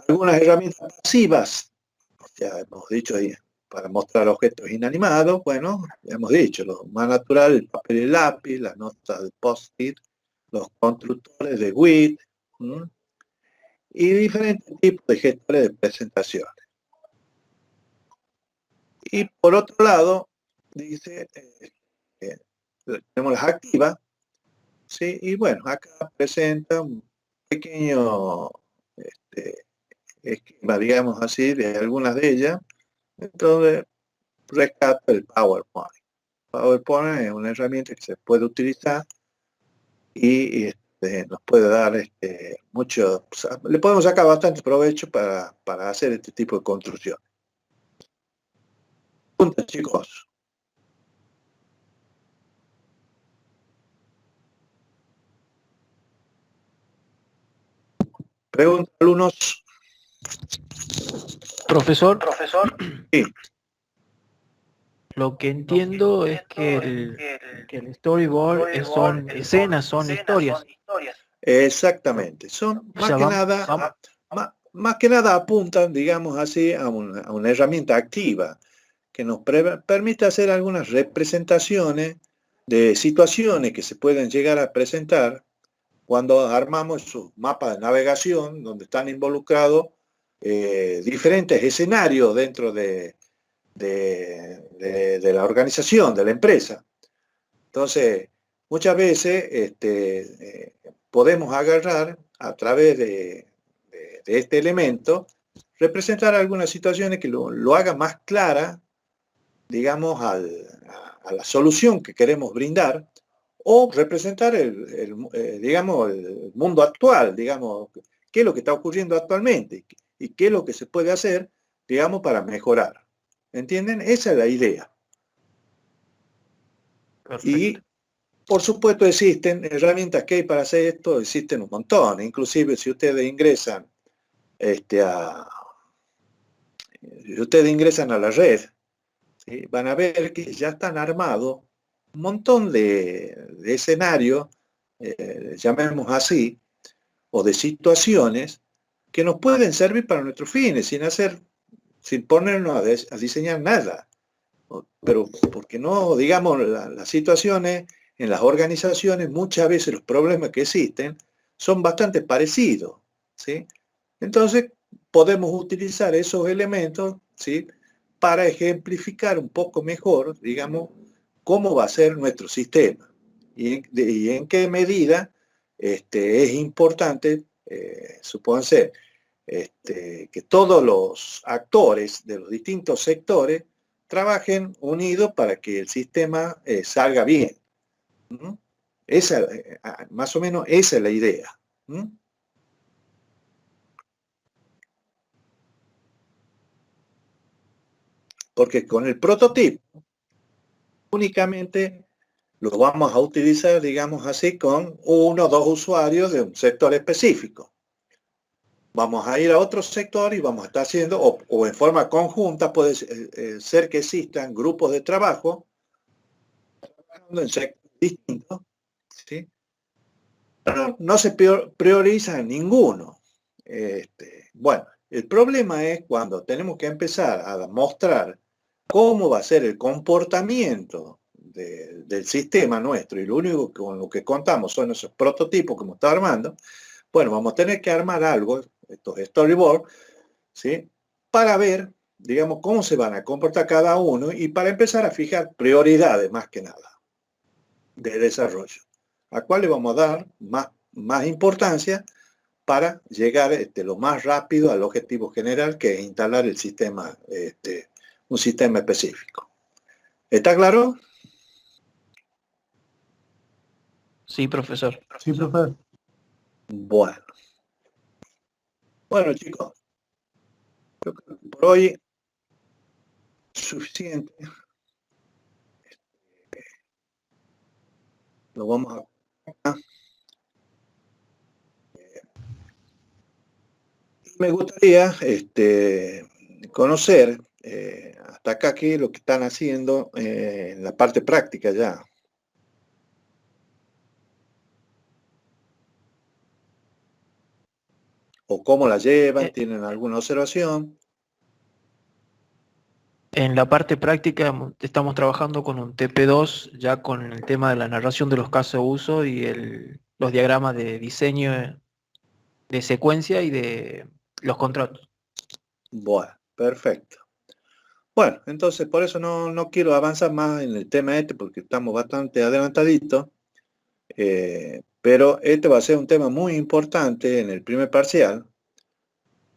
Algunas herramientas pasivas, ya hemos dicho ahí, para mostrar objetos inanimados, bueno, ya hemos dicho, lo más natural, el papel y el lápiz, las notas de post-it, los constructores de WIT, y diferentes tipos de gestores de presentaciones. Y por otro lado, dice, tenemos las activas, ¿sí? Y bueno, acá presenta un pequeño esquema, digamos así, de algunas de ellas. Entonces, rescato el PowerPoint. PowerPoint es una herramienta que se puede utilizar y nos puede dar mucho, o sea, le podemos sacar bastante provecho para hacer este tipo de construcción. Preguntas, chicos. Preguntas, alumnos. Profesor, Sí. Lo que entiendo es que el storyboard son escenas, son historias. Exactamente. Son O sea, más que nada apuntan, digamos así, a una herramienta activa que nos permite hacer algunas representaciones de situaciones que se pueden llegar a presentar cuando armamos esos mapas de navegación donde están involucrados diferentes escenarios dentro de la organización, de la empresa. Entonces, muchas veces podemos agarrar a través de este elemento, representar algunas situaciones que lo hagan más clara, digamos, a la solución que queremos brindar, o representar digamos, el mundo actual, digamos, qué es lo que está ocurriendo actualmente y qué es lo que se puede hacer, digamos, para mejorar. ¿Entienden? Esa es la idea. Perfecto. Y, por supuesto, existen herramientas que hay para hacer esto, existen un montón. Inclusive, si ustedes ingresan a la red, ¿sí? Van a ver que ya están armados un montón de escenarios, llamemos así, o de situaciones que nos pueden servir para nuestros fines, sin ponernos a diseñar nada. Pero porque no, digamos, las situaciones en las organizaciones, muchas veces los problemas que existen son bastante parecidos, ¿sí? Entonces, podemos utilizar esos elementos, ¿sí?, para ejemplificar un poco mejor, digamos, cómo va a ser nuestro sistema y en qué medida es importante, supónganse, que todos los actores de los distintos sectores trabajen unidos para que el sistema salga bien. ¿Mm? Esa, más o menos esa es la idea. ¿Mm? Porque con el prototipo únicamente lo vamos a utilizar, digamos así, con 1 o 2 usuarios de un sector específico. Vamos a ir a otro sector y vamos a estar haciendo, o en forma conjunta, puede ser que existan grupos de trabajo en sectores distintos, ¿sí? Pero no se prioriza ninguno. Bueno, el problema es cuando tenemos que empezar a mostrar cómo va a ser el comportamiento del sistema nuestro, y lo único con lo que contamos son esos prototipos que hemos estado armando. Bueno, vamos a tener que armar algo, estos storyboards, ¿sí?, para ver, digamos, cómo se van a comportar cada uno y para empezar a fijar prioridades más que nada de desarrollo, a cuál le vamos a dar más importancia para llegar lo más rápido al objetivo general, que es instalar el sistema, un sistema específico. ¿Está claro? Sí, profesor. Sí, profe. Bueno, chicos, yo creo que por hoy es suficiente. Lo vamos a... Me gustaría conocer hasta acá qué es lo que están haciendo en la parte práctica ya. O cómo la llevan, ¿tienen alguna observación? En la parte práctica estamos trabajando con un TP2, ya con el tema de la narración de los casos de uso y los diagramas de diseño de secuencia y de los controles. Bueno, perfecto. Bueno, entonces por eso no quiero avanzar más en el tema porque estamos bastante adelantaditos, pero este va a ser un tema muy importante en el primer parcial,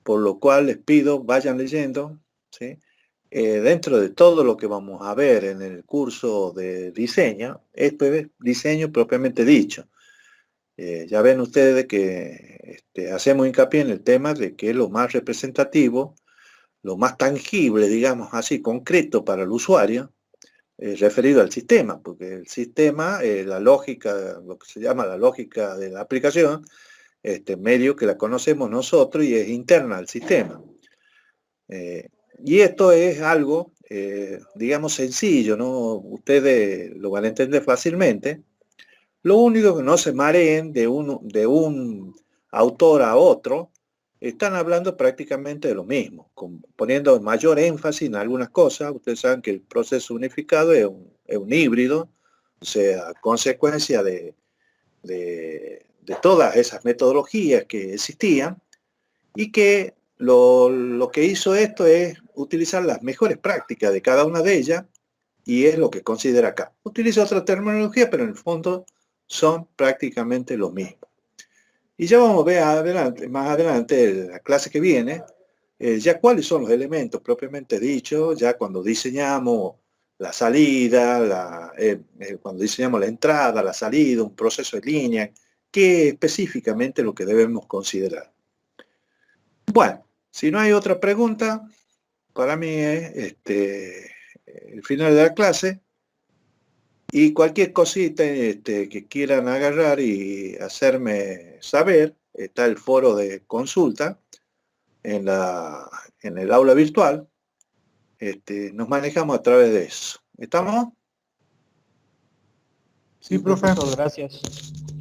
por lo cual les pido vayan leyendo, ¿sí? Dentro de todo lo que vamos a ver en el curso de diseño, esto es diseño propiamente dicho. Ya ven ustedes que hacemos hincapié en el tema de que es lo más representativo, lo más tangible, digamos así, concreto para el usuario, referido al sistema, porque el sistema, la lógica, lo que se llama la lógica de la aplicación, medio que la conocemos nosotros y es interna al sistema. Y esto es algo, digamos, sencillo, ¿no? Ustedes lo van a entender fácilmente. Lo único que no se mareen de un autor a otro, están hablando prácticamente de lo mismo, poniendo mayor énfasis en algunas cosas. Ustedes saben que el proceso unificado es un híbrido, o sea, consecuencia de todas esas metodologías que existían, y que lo que hizo esto es utilizar las mejores prácticas de cada una de ellas, y es lo que considera acá. Utiliza otra terminología, pero en el fondo son prácticamente lo mismo. Y ya vamos a ver más adelante, en la clase que viene, ya cuáles son los elementos propiamente dichos, ya cuando diseñamos la salida, cuando diseñamos la entrada, la salida, un proceso de línea, qué específicamente es lo que debemos considerar. Bueno, si no hay otra pregunta, para mí es el final de la clase. Y cualquier cosita que quieran agarrar y hacerme saber, está el foro de consulta en el aula virtual. Nos manejamos a través de eso. ¿Estamos? Sí, profe. Gracias.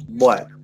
Bueno.